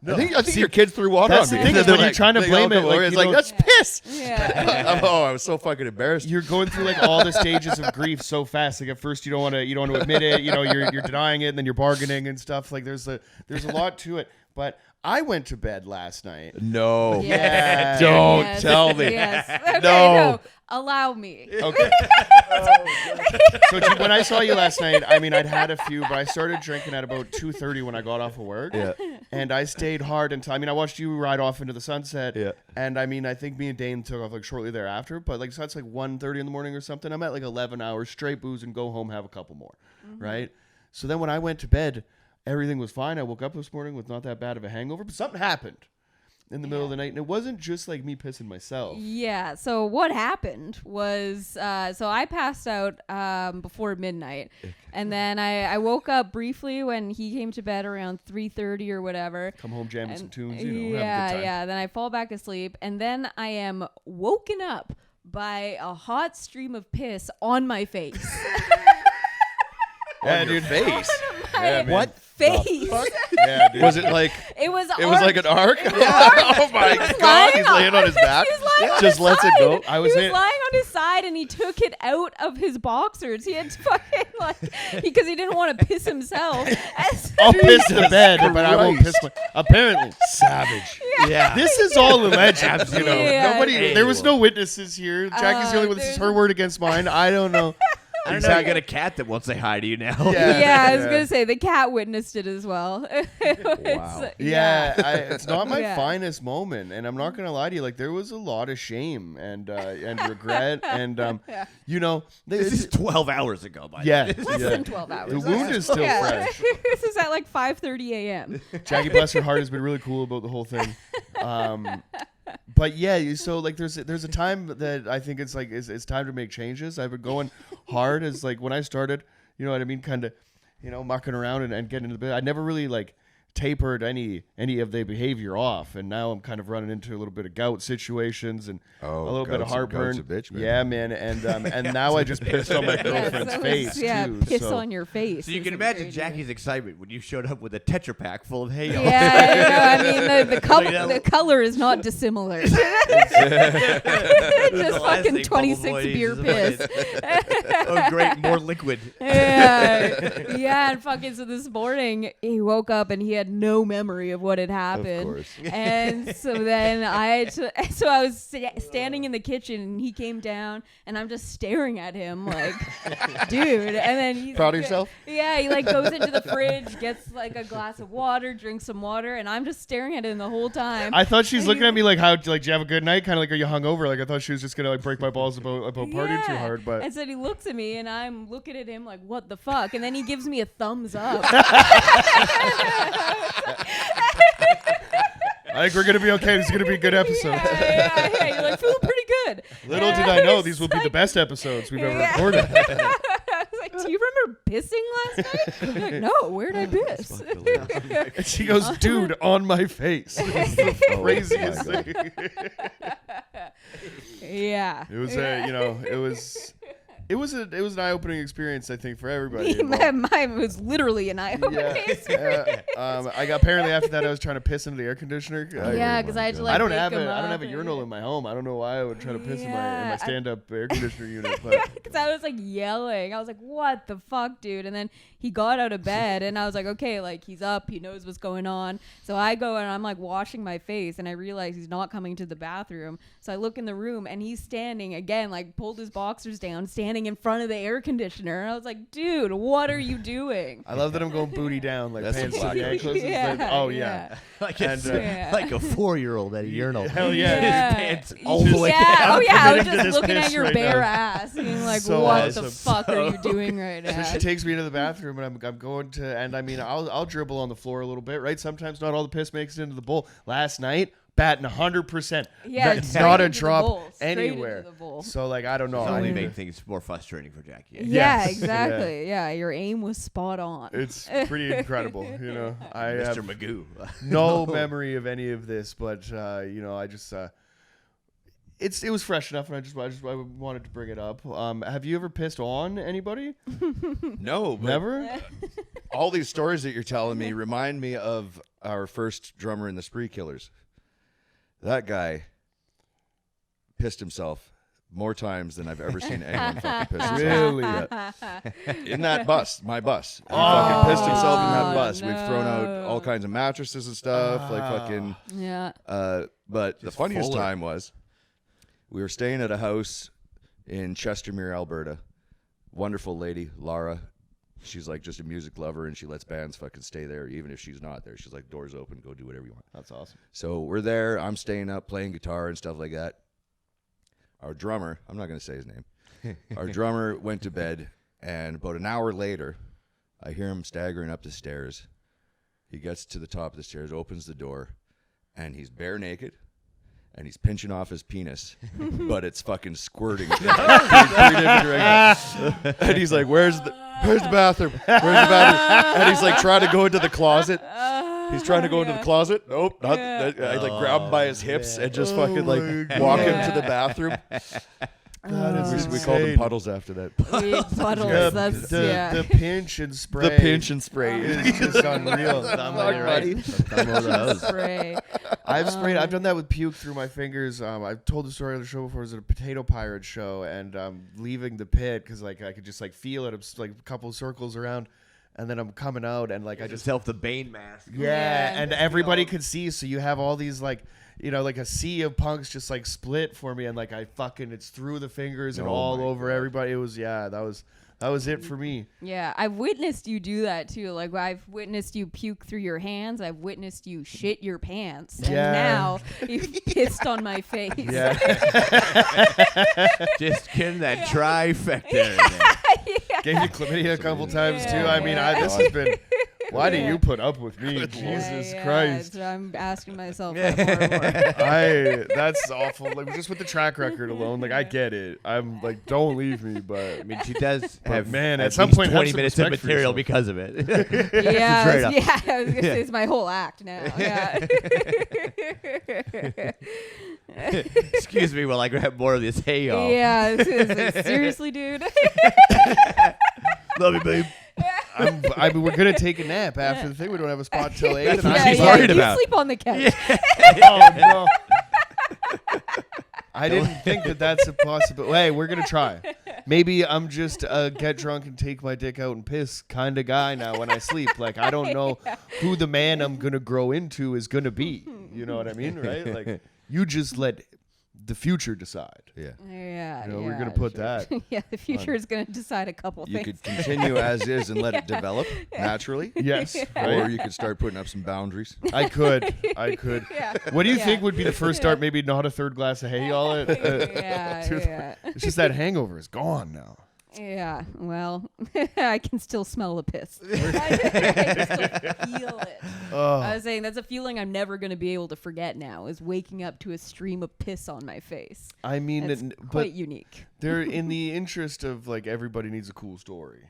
I think your kids threw water that's on the me. thing is They're when you're trying to they blame all it, come like, over, you it's like, know- that's piss. Yeah. Oh, I was so fucking embarrassed. you're going through like all the stages of grief so fast. Like at first you don't want to admit it. You know, you're denying it, and then you're bargaining and stuff. Like there's a lot to it. But I went to bed last night. No. Yes. Don't Yes. tell me. Yes. Okay, No. Allow me. Okay. So gee, when I saw you last night, I mean, I'd had a few, but I started drinking at about 2:30 when I got off of work. Yeah. And I stayed hard until, I mean, I watched you ride off into the sunset. Yeah. And I mean, I think me and Dane took off like shortly thereafter, but like, so that's like 1:30 in the morning or something. I'm at like 11 hours straight booze and go home, have a couple more. Right. So then when I went to bed, everything was fine. I woke up this morning with not that bad of a hangover, but something happened. in the middle of the night, and it wasn't just like me pissing myself. Yeah. So what happened was, so I passed out before midnight, and then I woke up briefly when he came to bed around 3:30 or whatever. Come home jamming some tunes, Yeah, have a good time. yeah. Then I fall back asleep, and then I am woken up by a hot stream of piss on my face. On your face. Yeah, man. What? Face. Yeah, dude. Was it like It was. it was like an arc? Oh my He was god, lying he's laying on his back. He was lying on Just his lets it side. go. I was he was in- lying on his side, and he took it out of his boxers. He had to fucking because he didn't want to piss himself. I'll piss the bed, but I won't Christ. piss my. Apparently, savage. Yeah. This is all alleged. You know, Yeah. nobody. There was no witnesses here. Jackie's the only one. This is her word against mine. I don't know. I don't know. I got a cat that won't say hi to you now. Yeah. Yeah, I was gonna say the cat witnessed it as well. Wow. It's not my Yeah. finest moment, and I'm not gonna lie to you. Like there was a lot of shame and regret, and you know, This is 12 hours ago, by the yeah, way. Less yeah. than 12 hours. The wound is still Yeah. fresh. This is at like 5:30 a.m. Jackie, bless her heart, has been really cool about the whole thing. But yeah, so like there's a time that I think it's like it's time to make changes. I've been going hard as like when I started, you know what I mean, kind of, you know, mucking around and getting into the bit. I never really like tapered any of the behavior off, and now I'm kind of running into a little bit of gout situations and a little bit of heartburn. Gout's a bitch, man. Yeah, man, and now I just pissed on my girlfriend's so face yeah, too. piss so. on your face. So you is can a imagine great Jackie's excitement when you showed up with a Tetra Pack full of hay. Yeah, I mean the that. the color is not dissimilar. Just The last fucking thing 26 Bubble Boy beer needs is piss. oh, great, more liquid. Yeah, and fucking so this morning he woke up and he had no memory of what had happened. course. And so then I was standing in the kitchen and he came down and I'm just staring at him like, dude. And then he's Proud of yourself? Yeah, he like goes into the fridge, gets like a glass of water, drinks some water, and I'm just staring at him the whole time. I thought she's looking at me like, how, like, do you have a good night? Kind of like, are you hungover? Like, I thought she was just gonna like break my balls about partying too hard, but And so he looks at me and I'm looking at him like, what the fuck? And then he gives me a thumbs up. I think we're gonna be okay. This is gonna be a good episode. Yeah. You're like, feeling pretty good. Little did I know these will be the best episodes we've ever Yeah. recorded. I was like, do you remember pissing last night? You're like, no, where'd I piss? And she goes, dude, on my face. It's the craziest thing. Yeah. It was it was an eye-opening experience, I think, for everybody. involved. Mine was literally an eye-opening experience. I got apparently after that I was trying to piss into the air conditioner. Yeah, because I had to like I don't wake have him I don't up have a and- urinal in my home. I don't know why I would try to piss in my Yeah, stand-up air conditioner unit. But Because I was like yelling. I was like, what the fuck, dude? And then he got out of bed and I was like, okay, like he's up. He knows what's going on. So I go and I'm like washing my face and I realize he's not coming to the bathroom. So I look in the room and he's standing again, like pulled his boxers down, standing in front of the air conditioner. And I was like, dude, what are you doing? I love that I'm going booty down, like That's pants some to the black ankles. It's Yeah, like, oh yeah. Like, And, like a 4-year-old at a urinal. Hell yeah. Yeah. His pants all the way Yeah. down. Oh yeah. I was committing to just this looking at piss your right bare now. ass, being like, So what awesome. the fuck are you doing right now? So she takes me into the bathroom, and I'm going to, and I mean, I'll dribble on the floor a little bit, right? Sometimes not all the piss makes it into the bowl. Last night, batting 100%. Yeah, Not straight not a into the drop bowl, straight anywhere. into the bowl. So like, I don't know. It's I only need make to- things more frustrating for Jackie. Yeah, Yes. exactly. Yeah, your aim was spot on. It's pretty incredible, you know. I Mr. have Magoo. no memory of any of this, but you know, I just it was fresh enough, and I wanted to bring it up. Have you ever pissed on anybody? No, but Never. all these stories that you're telling me remind me of our first drummer in the Spree Killers. That guy pissed himself more times than I've ever seen anyone fucking piss himself. Really? Yeah. In that bus, my bus. He fucking pissed himself in that bus. We've thrown out all kinds of mattresses and stuff, like fucking. Yeah. But the funniest fuller. time was we were staying at a house in Chestermere, Alberta. Wonderful lady, Laura. She's like just a music lover, and she lets bands fucking stay there even if she's not there. She's like, doors open, go do whatever you want. That's awesome. So we're there. I'm staying up playing guitar and stuff like that. Our drummer, I'm not going to say his name. Our drummer went to bed, and about an hour later, I hear him staggering up the stairs. He gets to the top of the stairs, opens the door, and he's bare naked. And he's pinching off his penis, but it's fucking squirting. 3 different directions. And he's like, "Where's the bathroom? Where's the bathroom?" And he's like trying to go into the closet. He's trying to go into the closet. Nope. Not. I like grab him by his hips and just fucking like walk him to the bathroom. We called them puddles after that. Puddles. That's the pinch and spray. The pinch and spray is just unreal. Spray. I've done that with puke through my fingers. I've told the story on the show before. It was at a Potato Pirate show, and leaving the pit because like I could just like feel it. It's like a couple of circles around, and then I'm coming out, and like I just self the Bane mask. Yeah, and everybody could see. So you have all these like. Like a sea of punks just like split for me, and like it's through the fingers and all over everybody. It was that was it for me. Yeah, I've witnessed you do that too. Like I've witnessed you puke through your hands. I've witnessed you shit your pants, and now you've pissed on my face. Yeah, just getting that trifecta. Yeah. Gave you chlamydia a couple times too. I mean, this has been. Why do you put up with me? Jesus Christ. I'm asking myself that more and more. That's awful. Like just with the track record alone, like I get it. I'm like, don't leave me, but I mean, she does have at some point 20 minutes of material because of it. Yeah, I was gonna say it's my whole act now. Yeah. Excuse me while I grab more of this hay, y'all. Yeah, seriously, dude. Love you, babe. We're gonna take a nap after the thing. We don't have a spot till 8. That's what she's worried about. You sleep on the couch. Oh no! I didn't think that's a possibility. Hey, we're gonna try. Maybe I'm just a get drunk and take my dick out and piss kind of guy now when I sleep. Like I don't know who the man I'm gonna grow into is gonna be. You know what I mean, right? Like you just let the future decide. Yeah. We're gonna put that. Yeah, the future is gonna decide a couple You things. could continue as is and let it develop naturally. Yes. Or you could start putting up some boundaries. I could. Yeah. What do you think would be the first start? Maybe not a third glass of hay, y'all. Yeah. It's just that hangover is gone now. Yeah, well, I can still smell the piss. I can still feel it. I was saying that's a feeling I'm never going to be able to forget now, is waking up to a stream of piss on my face. I mean, it's quite unique. They're in the interest of, like, everybody needs a cool story.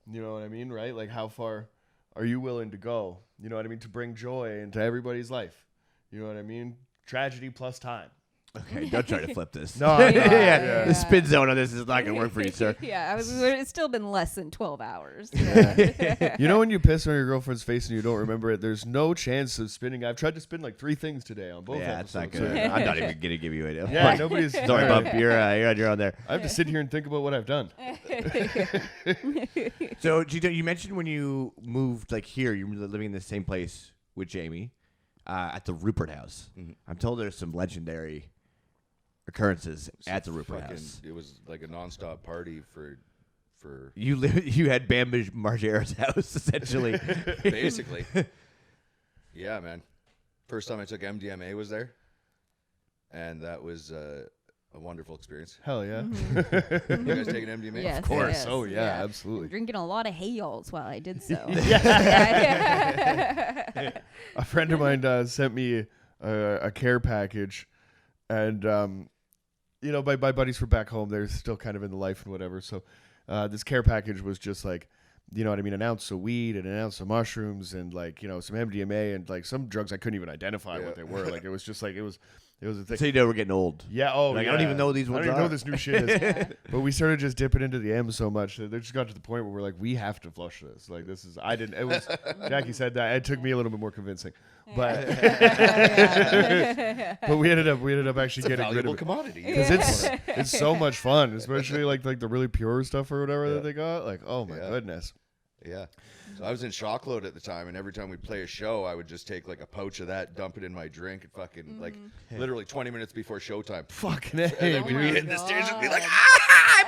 You know what I mean, right? Like, how far are you willing to go? You know what I mean? To bring joy into everybody's life. You know what I mean? Tragedy plus time. Okay, don't try to flip this. No, yeah. The spin zone on this is not going to work for you, sir. Yeah, it's still been less than 12 hours. Yeah. You know when you piss on your girlfriend's face and you don't remember it, there's no chance of spinning. I've tried to spin like 3 things today on both episodes. That's not good. I'm not even going to give you a Yeah, nobody's... Sorry, bub. You're on your own there. I have to sit here and think about what I've done. So, you mentioned when you moved like here, you were living in the same place with Jamie at the Rupert House. Mm-hmm. I'm told there's some legendary occurrences at the Rupert House. It was like a nonstop party for you had Bam Margera's house essentially. Basically. Yeah, man. First time I took MDMA was there, and that was a wonderful experience. Hell yeah. Mm-hmm. You guys taking MDMA? Yes, of course. yes, Oh yeah, absolutely. Drinking a lot of hay-alls while I did so. A friend of mine sent me a care package, and my buddies were back home. They're still kind of in the life and whatever. So this care package was just like, you know what I mean, an ounce of weed and an ounce of mushrooms and like, some MDMA and like some drugs I couldn't even identify what they were. Like it was just like it was a thing. So you know we're getting old. Yeah. Oh, like, I don't even know these ones. I don't even know this new shit is. But we started just dipping into the M so much that they just got to the point where we're like, we have to flush this. Like this is. I didn't. It was. Jackie said that. It took me a little bit more convincing, but but we ended up actually getting rid of it. Commodity Because it's so much fun, especially like the really pure stuff or whatever that they got. Like, oh my goodness. Yeah. So I was in shock load at the time, and every time we'd play a show, I would just take like a pouch of that, dump it in my drink, and fucking like literally 20 minutes before showtime. Fucking And hey, then we'd be dude. hitting the stairs and be like,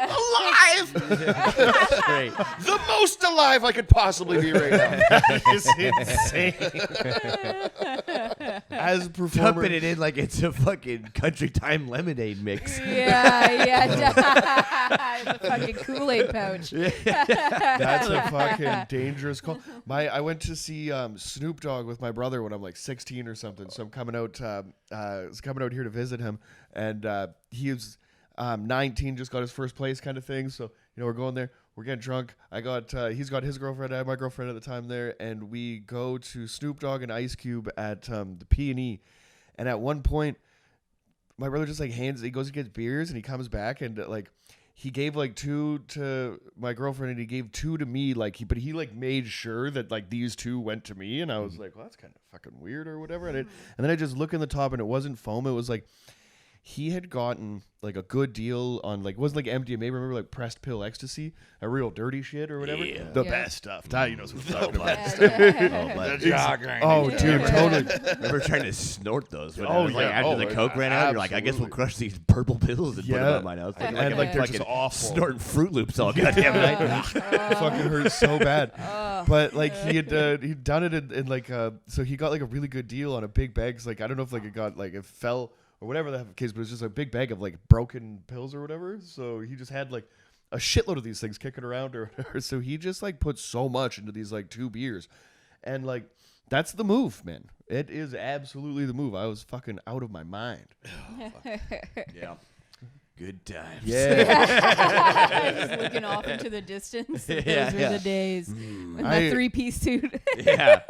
alive. That's great. The most alive I could possibly be right now. It's insane. As a performer, Dumping it in like it's a fucking Country Time lemonade mix. Yeah. It's a fucking Kool-Aid pouch. that's a fucking dangerous call. I went to see Snoop Dogg with my brother when I'm like 16 or something. So I'm coming out here to visit him, and he was 19, just got his first place kind of thing. So we're going there. We're getting drunk. He's got his girlfriend. I had my girlfriend at the time there, and we go to Snoop Dogg and Ice Cube at the P&E. And at one point, my brother just he goes and gets beers, and he comes back, and he gave 2 to my girlfriend, and he gave 2 to me. But he made sure that these 2 went to me, and I was like, well, that's kind of fucking weird or whatever. And then I just look in the top, and it wasn't foam. It was he had gotten a good deal on it wasn't MDMA. Remember pressed pill ecstasy, a real dirty shit or whatever. Yeah. The best stuff. Ty, knows what I'm talking about. Oh, dude, totally. Remember trying to snort those? When Oh, it was, yeah. after Oh, the yeah. coke ran out, you're like, I guess we'll crush these purple pills and put them in my nose. And, I'm they're fucking just awful. snorting Fruit Loops all goddamn night. It fucking hurts so bad. But he'd done it in so he got a really good deal on a big bag. 'Cause, I don't know if it got it fell or whatever the case, but it was just a big bag of broken pills or whatever. So he just had a shitload of these things kicking around or whatever. So he just put so much into these 2 beers, and that's the move, man. It is absolutely the move. I was fucking out of my mind. Yeah. Good times. Just looking off into the distance. Those were the days. In that 3-piece suit. Yeah.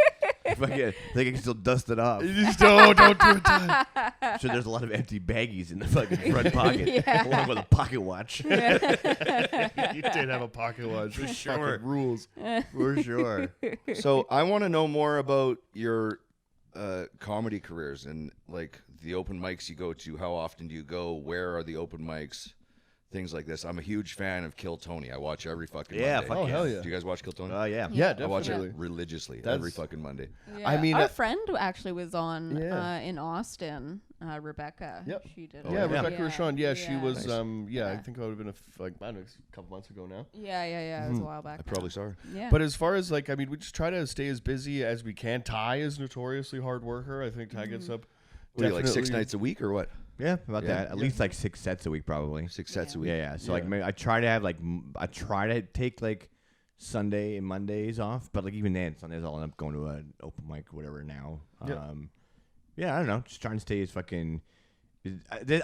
Fucking, I think I can still dust it off. Just don't do it, Ty. I'm sure there's a lot of empty baggies in the fucking front pocket, along with a pocket watch. You did have a pocket watch. For sure. Rules. For sure. So I want to know more about your comedy careers and the open mics you go to. How often do you go? Where are the open mics? Things like this. I'm a huge fan of Kill Tony. I watch every fucking Monday. Fuck Oh, hell yeah. Do you guys watch Kill Tony? Yeah. Yeah, I watch definitely. it religiously That's- every fucking Monday. Yeah. I mean, our friend actually was on Yeah. in Austin. Rebecca. Yep. She did. Yeah, it. Rebecca Rashawn. Yeah, she was. Nice. I Yeah. think that would have been I don't know, a couple months ago now. Yeah. It was a while back. I probably saw her. Yeah. But as far as we just try to stay as busy as we can. Ty is notoriously hard worker. I think Ty gets up. What, are you, 6 definitely- nights a week or what? Yeah, about Yeah. that. At least 6 sets a week, probably. 6 sets a week. Yeah. So Yeah. maybe I try to have I try to take Sunday and Mondays off, but even then, Sundays I'll end up going to an open mic or whatever now. Yeah. Yeah, I don't know. Just trying to stay as fucking.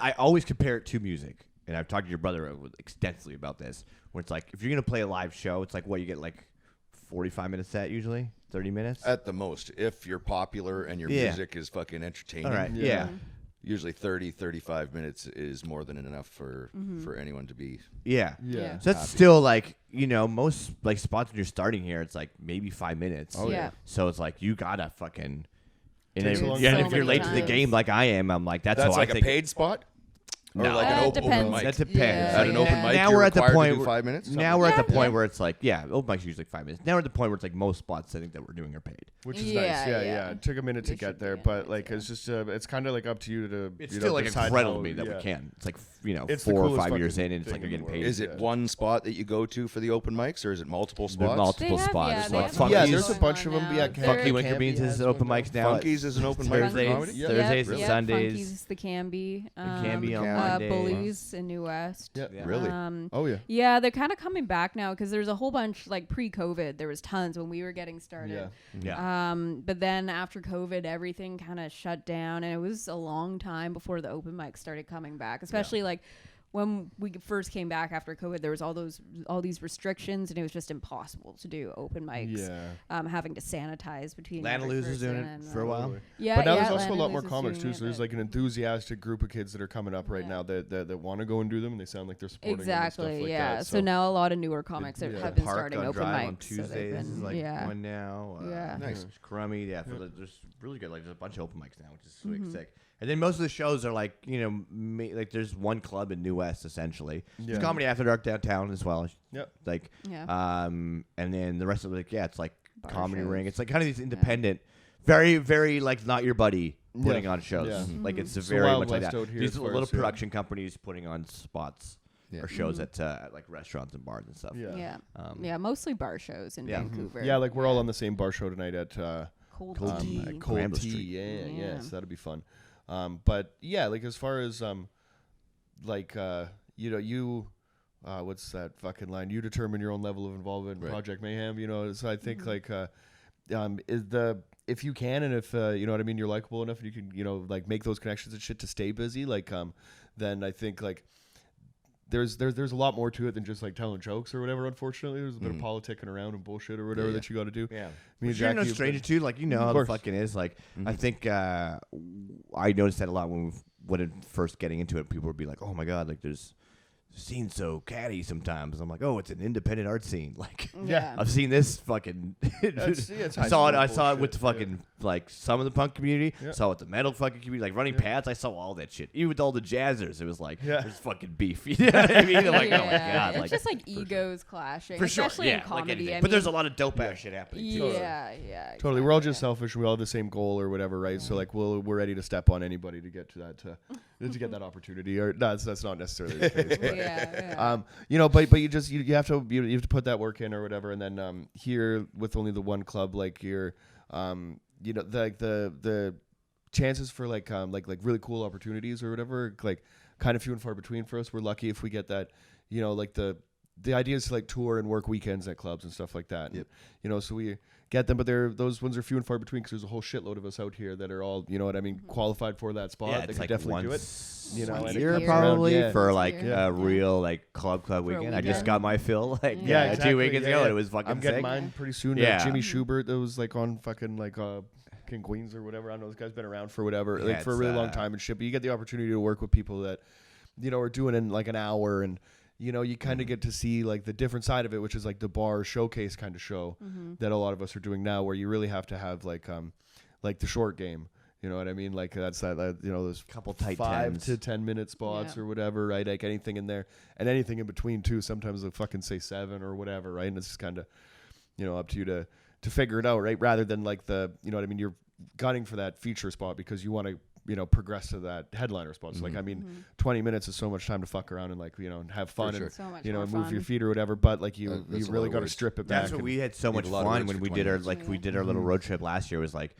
I always compare it to music, and I've talked to your brother extensively about this. Where it's if you're gonna play a live show, it's what you get 45-minute set usually, 30 minutes At the most, if you're popular and your music is fucking entertaining. All right. Yeah. Yeah. Usually 30, 35 minutes is more than enough for anyone to be. Yeah. Yeah. So that's still most spots when you're starting here, it's maybe 5 minutes. Oh, yeah. So it's you gotta fucking. And Takes then, a long and time. if you're So late many to the game times. like I am, I'm that's That's how like I a think. paid spot? Or No. like an It open depends. mic? That depends. Yeah. At an open mic, now you're we're at the required point to do 5 minutes? Now we're at the Yeah. point where it's open mics usually 5 minutes. Now we're at the point where it's most spots I think that we're doing are paid. Which is Yeah, nice. Yeah. yeah. It took a minute to They get should there, be, but yeah. it's just it's kind of up to you to. It's you still know, decide incredible how- to me that yeah. we can. It's It's the 4 or coolest 5 years fucking in, and it's thing you're in getting the paid. world. Is it Yeah. one spot that you go to for the open mics, or is it multiple There's spots? multiple They have- spots. yeah, So they like have Funky- Yeah, Funkies there's a going bunch on of them. now. Yeah, There- Funky Canby Winter Beans has is one open going. mics now. Funkies is an open mic for Thursdays. comedy? Yeah. Thursdays and yeah, Sundays. Funkies, the Canby. Canby on Mondays. Bullies in New West. Yeah. Yeah. Really? Oh yeah. Yeah, they're kind of coming back now because there's a whole bunch pre-COVID. There was tons when we were getting started. Yeah. But then after COVID, everything kind of shut down, and it was a long time before the open mics started coming back. Especially when we first came back after COVID, there was all these restrictions, and it was just impossible to do open mics. Yeah. Having to sanitize between. Lana every Luz was doing person it and, for a while. Yeah, But now yeah, there's also Lana a lot Luz more is comics doing too. So it, there's but- an enthusiastic group of kids that are coming up right now that want to go and do them, and they sound like they're supporting them and stuff Exactly. like yeah. that. So now a lot of newer comics Yeah. have been Park starting on open Drive mics. on so they've Tuesdays is been- yeah. one now. Yeah. Nice. Crummy, yeah. There's really good. There's a bunch of open mics now, which is really sick. And then most of the shows are there's one club in New West essentially. Yeah. There's Comedy After Dark downtown as well. Yep. Yeah. And then the rest of it's Bar Comedy shows. Ring. It's kind of these independent, very very not your buddy putting Yeah. on shows. Yeah. It's a It's the very Wild much like West that. out here These as are far little as, yeah. production companies putting on spots. or shows at like restaurants and bars and stuff. Yeah, mostly bar shows in Vancouver. Yeah, like we're all on the same bar show tonight at Cold Tea. Tea. Cold Granville Tea. Street. Yeah, so that'll be fun. But yeah, like as far as like you know, you what's that fucking line? You determine your own level of involvement in Project Mayhem. You know, so I think like is if you can and if you know what I mean, you're likable enough and you can, you know, like make those connections and shit to stay busy, like then I think like there's a lot more to it than just like telling jokes or whatever. Unfortunately, there's a bit of politicking around and bullshit or whatever that you got to do. Yeah, me and you're no Jackie stranger to, like, you know how the fucking is. Like, I think I noticed that a lot when it first getting into it. People would be like, "Oh my god, like there's." Scene's so catty sometimes. I'm like, oh, it's an independent art scene. Like, I've seen this fucking. I saw it with the fucking like some of the punk community. Saw it with the metal fucking community, like Running Paths. I saw all that shit. Even with all the jazzers, it was like there's fucking beef. You know what I mean? Like, oh my god, it's like, just like egos clashing, for sure. especially in comedy. Like but there's a lot of dope ass shit happening too. Yeah, totally. We're all just selfish. We all have the same goal or whatever, right? So like we're ready to step on anybody to get to that to get that opportunity. Or that's not necessarily the case. But, you know, but you just you have to put that work in or whatever, and then here with only the one club, like you're you know, the chances for like really cool opportunities or whatever, like kind of few and far between for us. We're lucky if we get that, you know, like the idea is to like tour and work weekends at clubs and stuff like that. And, you know, so we get them, but those ones are few and far between because there's a whole shitload of us out here that are all, you know what I mean, qualified for that spot. Yeah, they it's could like definitely do it. You know, once a a year year. probably for like Yeah. a real like club weekend. I just got my fill like exactly. 2 weekends ago, and it was fucking I'm getting sick. mine pretty soon. Yeah. Jimmy Schubert, that was like on fucking like King Queens or whatever. I don't know, this guy's been around for whatever, like for a really long time and shit. But you get the opportunity to work with people that, you know, are doing in like an hour, and you know, you kind of get to see like the different side of it, which is like the bar showcase kind of show that a lot of us are doing now, where you really have to have like the short game. You know what I mean? Like that's that you know, those couple tight 5 tens. to 10 minute spots or whatever, right? Like anything in there and anything in between too. Sometimes they'll fucking say 7 or whatever, right? And it's just kind of, you know, up to you to figure it out, right? Rather than like the, you know what I mean? You're gunning for that feature spot because you want to, you know, progress to that headliner spot. So like, I mean, 20 minutes is so much time to fuck around and like, you know, and have fun and, So much you know, more and move fun. your feet or whatever. But like you That's a lot really of got to words. strip it back. That's what we had so Need much a lot of fun words when for we 20 did our minutes. we did our little road trip last year. It was like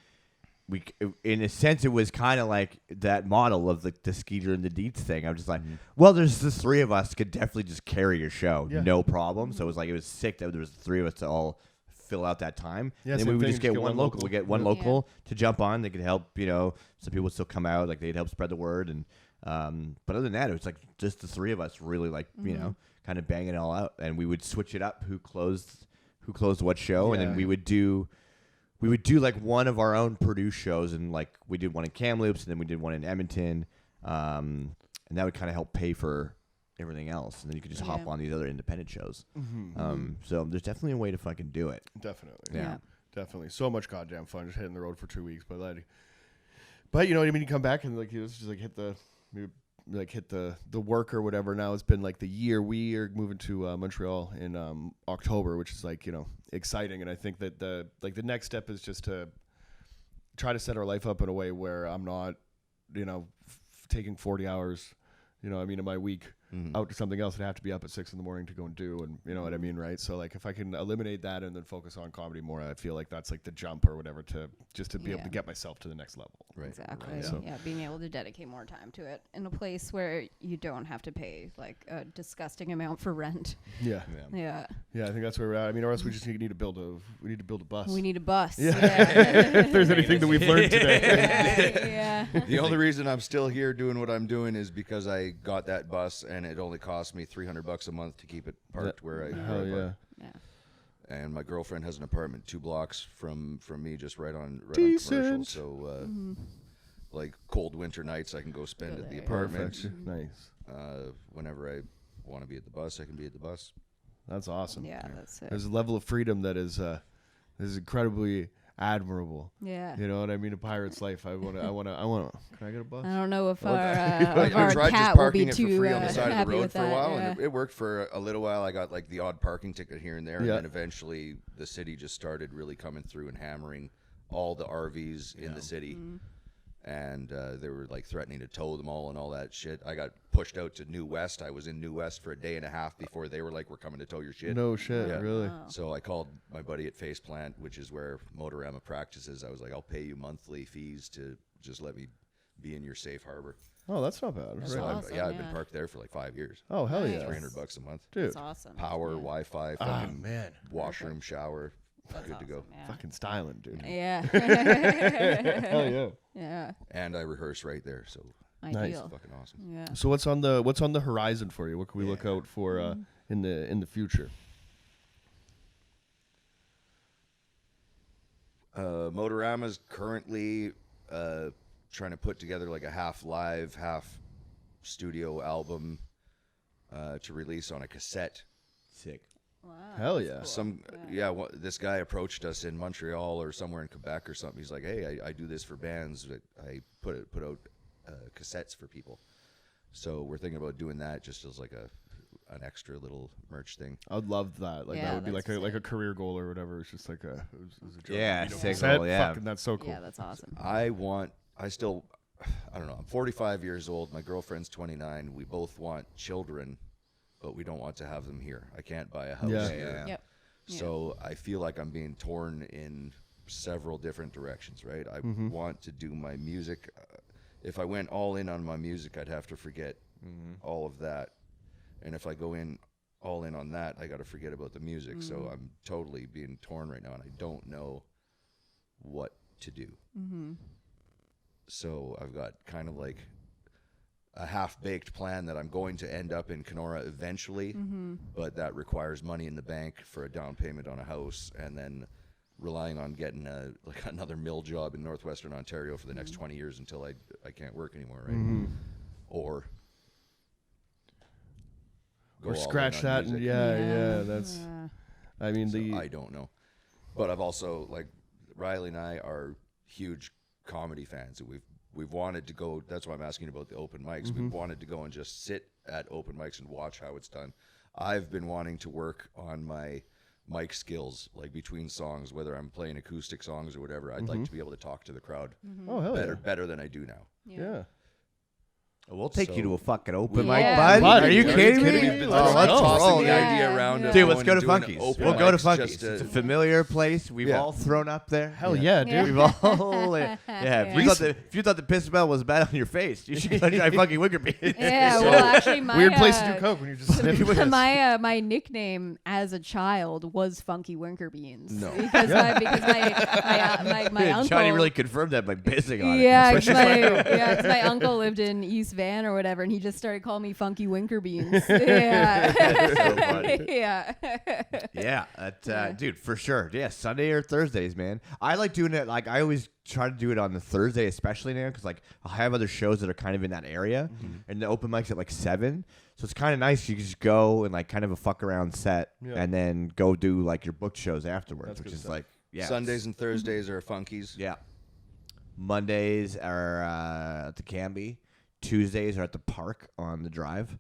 we, in a sense, it was kind of like that model of the Skeeter and the Deets thing. I'm just like, well, there's the 3 of us could definitely just carry your show, no problem. So it was sick that there was 3 of us to all fill out that time. Yeah, and then same we would thing, just get one local. local. We get one local to jump on. They could help, you know, some people would still come out, like they'd help spread the word. And but other than that, it was like just the 3 of us really like, you know, kind of banging it all out. And we would switch it up, who closed what show, and then we would do like one of our own produced shows, and like we did one in Kamloops, and then we did one in Edmonton, and that would kind of help pay for everything else, and then you could just hop on these other independent shows. So there's definitely a way to fucking do it. Definitely. Definitely. So much goddamn fun just hitting the road for 2 weeks. But you know what I mean? You come back and like, you just like hit the work or whatever. Now it's been like the year. We are moving to Montreal in October, which is like, you know, exciting. And I think that the next step is just to try to set our life up in a way where I'm not, you know, taking 40 hours, you know, I mean, in my week out to something else. I'd have to be up at 6 a.m. to go and do, and you know what I mean, right? So like, if I can eliminate that and then focus on comedy more, I feel like that's like the jump or whatever to be able to get myself to the next level. Right. Exactly. Right. So. Yeah, being able to dedicate more time to it in a place where you don't have to pay like a disgusting amount for rent. Yeah. Yeah. Yeah, I think that's where we're at. I mean, or else we just need to build a bus. We need a bus. Yeah. Yeah. If there's anything that we've learned today. Yeah. The only reason I'm still here doing what I'm doing is because I got that bus, and it only cost me $300 a month to keep it parked where I Hell yeah. Yeah. And my girlfriend has an apartment 2 blocks from me, just right on commercial. So like cold winter nights, I can go spend at the apartment. Perfect. Nice. Whenever I want to be at the bus, I can be at the bus. That's awesome. Yeah, that's it. There's a level of freedom that is incredibly admirable. Yeah. You know what I mean? A pirate's life. I want to. Can I get a bus? I don't know if our, I our tried cat just will be parking it too for free on the side of happy the road with for a that, while, yeah. and it worked for a little while. I got like the odd parking ticket here and there, and then eventually the city just started really coming through and hammering all the RVs in the city. and they were like threatening to tow them all and all that shit. I got pushed out to New West. I was in New West for a day and a half before they were like, we're coming to tow your shit. No shit, Yeah. really. Wow. So I called my buddy at Face Plant, which is where Motorama practices. I was like, I'll pay you monthly fees to just let me be in your safe harbor. Oh, that's not bad. That's So Right. awesome. I've been Yeah. parked there for like 5 years. Oh, hell Nice. yeah. $300 a month. Dude, That's awesome. Power, Yeah. Wi-Fi, oh, fucking man. washroom, shower, That's good to go. awesome, Yeah. Fucking styling, dude. Yeah. Hell yeah. Yeah. And I rehearse right there, so Ideal. it's fucking awesome. Yeah. So what's on the horizon for you? What can we look out for in the future? Motorama's currently trying to put together like a half live, half studio album to release on a cassette. Sick. Wow. Hell yeah. This guy approached us in Montreal or somewhere in Quebec or something. He's like, hey, I do this for bands. I put out cassettes for people. So we're thinking about doing that just as like an extra little merch thing. I'd love that. Like Yeah, that would be that's like a sick. career goal or whatever. It's just like a joke. Yeah, You know, sick cassette, goal, yeah. Fucking, that's so cool. Yeah, that's awesome. I don't know. I'm 45 years old. My girlfriend's 29. We both want children, but we don't want to have them here. I can't buy a house Yeah. here. Yep. Yeah. So I feel like I'm being torn in several different directions, right? I want to do my music. If I went all in on my music, I'd have to forget all of that. And if I go all in on that, I got to forget about the music. So I'm totally being torn right now, and I don't know what to do. So I've got kind of like a half-baked plan that I'm going to end up in Kenora eventually, but that requires money in the bank for a down payment on a house, and then relying on getting another mill job in northwestern Ontario for the next 20 years until I can't work anymore, right? Or go all in scratch on that. music. And yeah. That's. Yeah. I mean, So I don't know, but I've also like Riley and I are huge comedy fans, and we've wanted to go. That's why I'm asking about the open mics. We've wanted to go and just sit at open mics and watch how it's done. I've been wanting to work on my mic skills, like between songs, whether I'm playing acoustic songs or whatever. I'd like to be able to talk to the crowd Oh hell better than I do now. yeah. We'll take you So- to a fucking open Yeah. mic, bud. Buddy, Are you kidding me? We've been Oh, let's tossing roll. the Yeah. idea around. of Dude, let's going go to and doing Funky's. open We'll go to mics Funky's. just to- It's a familiar place. We've Yeah. all thrown up there. Hell yeah, dude. Yeah. We've all, if you thought the piss smell was bad on your face, you should go try fucking Wicker Beans. Yeah, well, actually, my Weird place to do coke when you're just sniffing. my nickname as a child was Funky Winker Beans. No. because my uncle. Johnny really confirmed that by pissing on Yeah, it. 'cause my uncle lived in East Van or whatever, and he just started calling me Funky Winker Beans. Yeah. So funny. Yeah. Yeah, dude, for sure. Yeah, Sunday or Thursdays, man. I like doing it. Like I always try to do it on the Thursday, especially now, because like I'll have other shows that are kind of in that area, and the open mic's at like 7, so it's kind of nice. You can just go and like kind of a fuck around set, Yeah. and then go do like your booked shows afterwards, That's which good is stuff. like Sundays and Thursdays are Funkies. Yeah. Mondays are at the Canby. Tuesdays are at the park on the drive.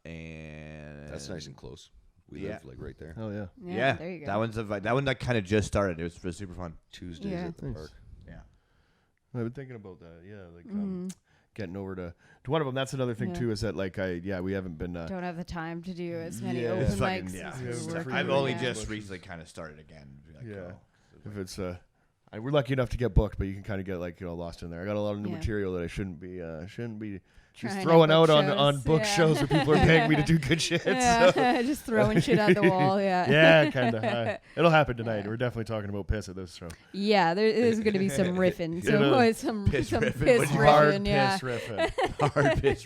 And That's nice and close. We Yeah. live like right there. Hell yeah. Yeah, There you go. that one that kind of just started. It was super fun. Tuesdays Yeah. at the Nice. park. Yeah. I've been thinking about that. Yeah, like getting over to one of them. That's another thing Yeah. too. Is that like we haven't been. Don't have the time to do as many Yeah. open It's fucking- mics. yeah. as Yeah, we it's work free on. I've only Yeah. just recently kind of started again. Be like, Yeah. oh. If it's we're lucky enough to get booked, but you can kind of get lost in there. I got a lot of new Yeah. material that I shouldn't be just Trying to throwing book out on shows, book yeah. shows where people are paying me to do good shit. Yeah, So. just throwing shit at the wall. Yeah. Yeah, kind of. It'll happen tonight. We're definitely talking about piss at this show. Yeah, there is going to be some riffing. You know, Some piss some riffing. piss What'd you- Hard riffing. Yeah. piss riffing. Hard pitch.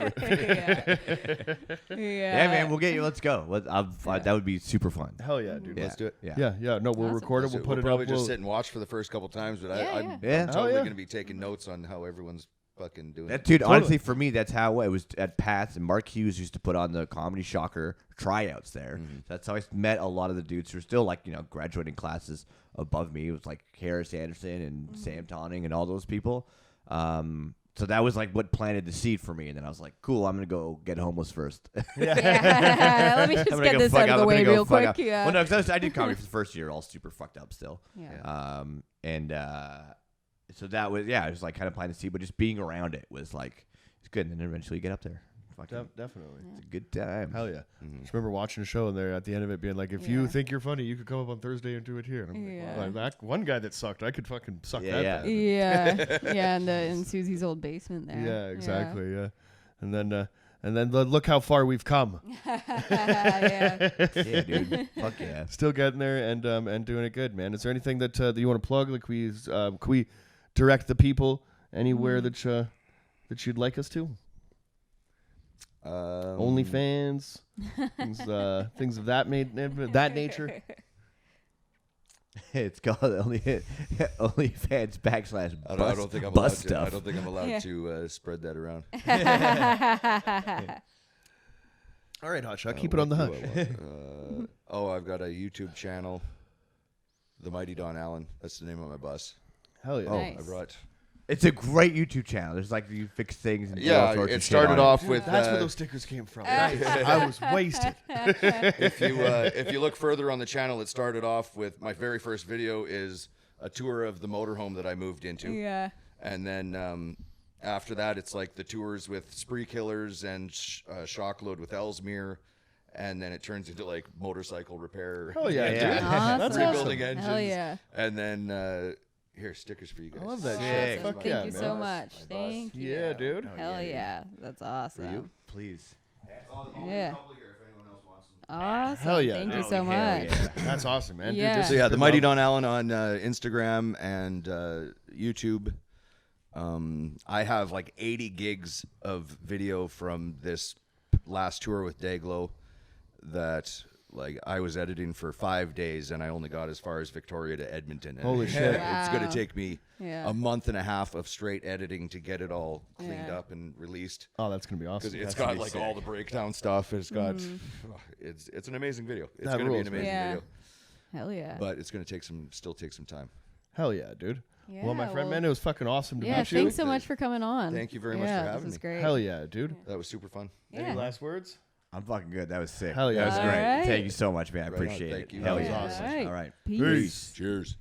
yeah. Yeah, man, we'll get you. Let's go. That would be super fun. Hell yeah, dude. Yeah. Let's do it. Yeah. Yeah. No, we'll Awesome. record it. Let's We'll do put it probably up. just We'll- sit and watch for the first couple times, but Yeah, I'm yeah. totally Oh, yeah. going to be taking notes on how everyone's fucking doing That it. dude, Totally. honestly, for me, that's how it was at Pat's, and Mark Hughes used to put on the Comedy Shocker tryouts there. That's how I met a lot of the dudes who are still graduating classes above me. It was like Harris Anderson and Sam Tonning and all those people. So that was like what planted the seed for me, and then I was like, "Cool, I'm gonna go get homeless first." Yeah. Let me just I'm gonna get go this fuck out of up. the I'm way gonna go real fuck quick. up. Yeah. Well, no, because I did comedy for the first year, all super fucked up still. Yeah. So that was it was like kind of planting the seed, but just being around it was like it's good. And then eventually you get up there. Fucking, Definitely. it's a good time. Hell yeah. Just remember watching a show and there at the end of it being like, if you think you're funny, you could come up on Thursday and do it here. And I'm like, well, that one guy that sucked, I could fucking suck that bad. Yeah, in Susie's old basement there. Yeah, exactly. Yeah. And then look how far we've come. Yeah. Yeah, dude. Fuck yeah. Still getting there and doing it good, man. Is there anything that you want to plug? Like can we direct the people anywhere that you'd like us to? OnlyFans, things of that nature. It's called OnlyFans / I don't think I'm allowed to. I don't think I'm allowed to spread that around. All right, Hotshot, keep it on the hush. I've got a YouTube channel, the Mighty Don Allan. That's the name of my bus. Hell yeah. Nice. I brought. It's a great YouTube channel. There's like you fix things and do all Yeah, sorts it of shit started on off with. That's where those stickers came from. I was wasted. If you look further on the channel, it started off with my very first video is a tour of the motorhome that I moved into. Yeah. And then after that, it's like the tours with Spree Killers and Shockload with Ellesmere. And then it turns into like motorcycle repair. Hell yeah, Yeah. dude. Awesome. That's Rebuilding awesome. engines. Hell yeah. And then here, stickers for you guys. I love that Sick. shit. Fuck Thank yeah, you man. so much. Thank you. Yeah, dude. Hell yeah. That's awesome. you. Please. Yeah. Awesome. Hell yeah. Thank you Oh, so hell much. yeah. That's awesome, man. Yeah. Dude, just So yeah, the good Mighty love. Don Allan on Instagram and YouTube. I have like 80 gigs of video from this last tour with Dayglo that like I was editing for 5 days and I only got as far as Victoria to Edmonton. And Holy shit. It's going Wow. to take me Yeah. a month and a half of straight editing to get it all cleaned Yeah. up and released. Oh, that's gonna be awesome. Because it's That's gonna got be like sick. all the breakdown stuff. It's got it's an amazing video. It's That going to be rules, an man. amazing Yeah. video, Hell yeah. but it's going to still take some time. Hell yeah, dude. Yeah, Well, my friend, well- man, it was fucking awesome to Yeah, meet you. thanks so much for coming on. Thank you very much Yeah, for having this is me. great. Hell yeah, dude. That was super fun. Yeah. Any last words? I'm fucking good. That was sick. Hell yeah. That was All great. right. Thank you so much, man. I Right on. appreciate Thank it. you. Hell That was yeah. awesome. All right. All right. Peace. Cheers.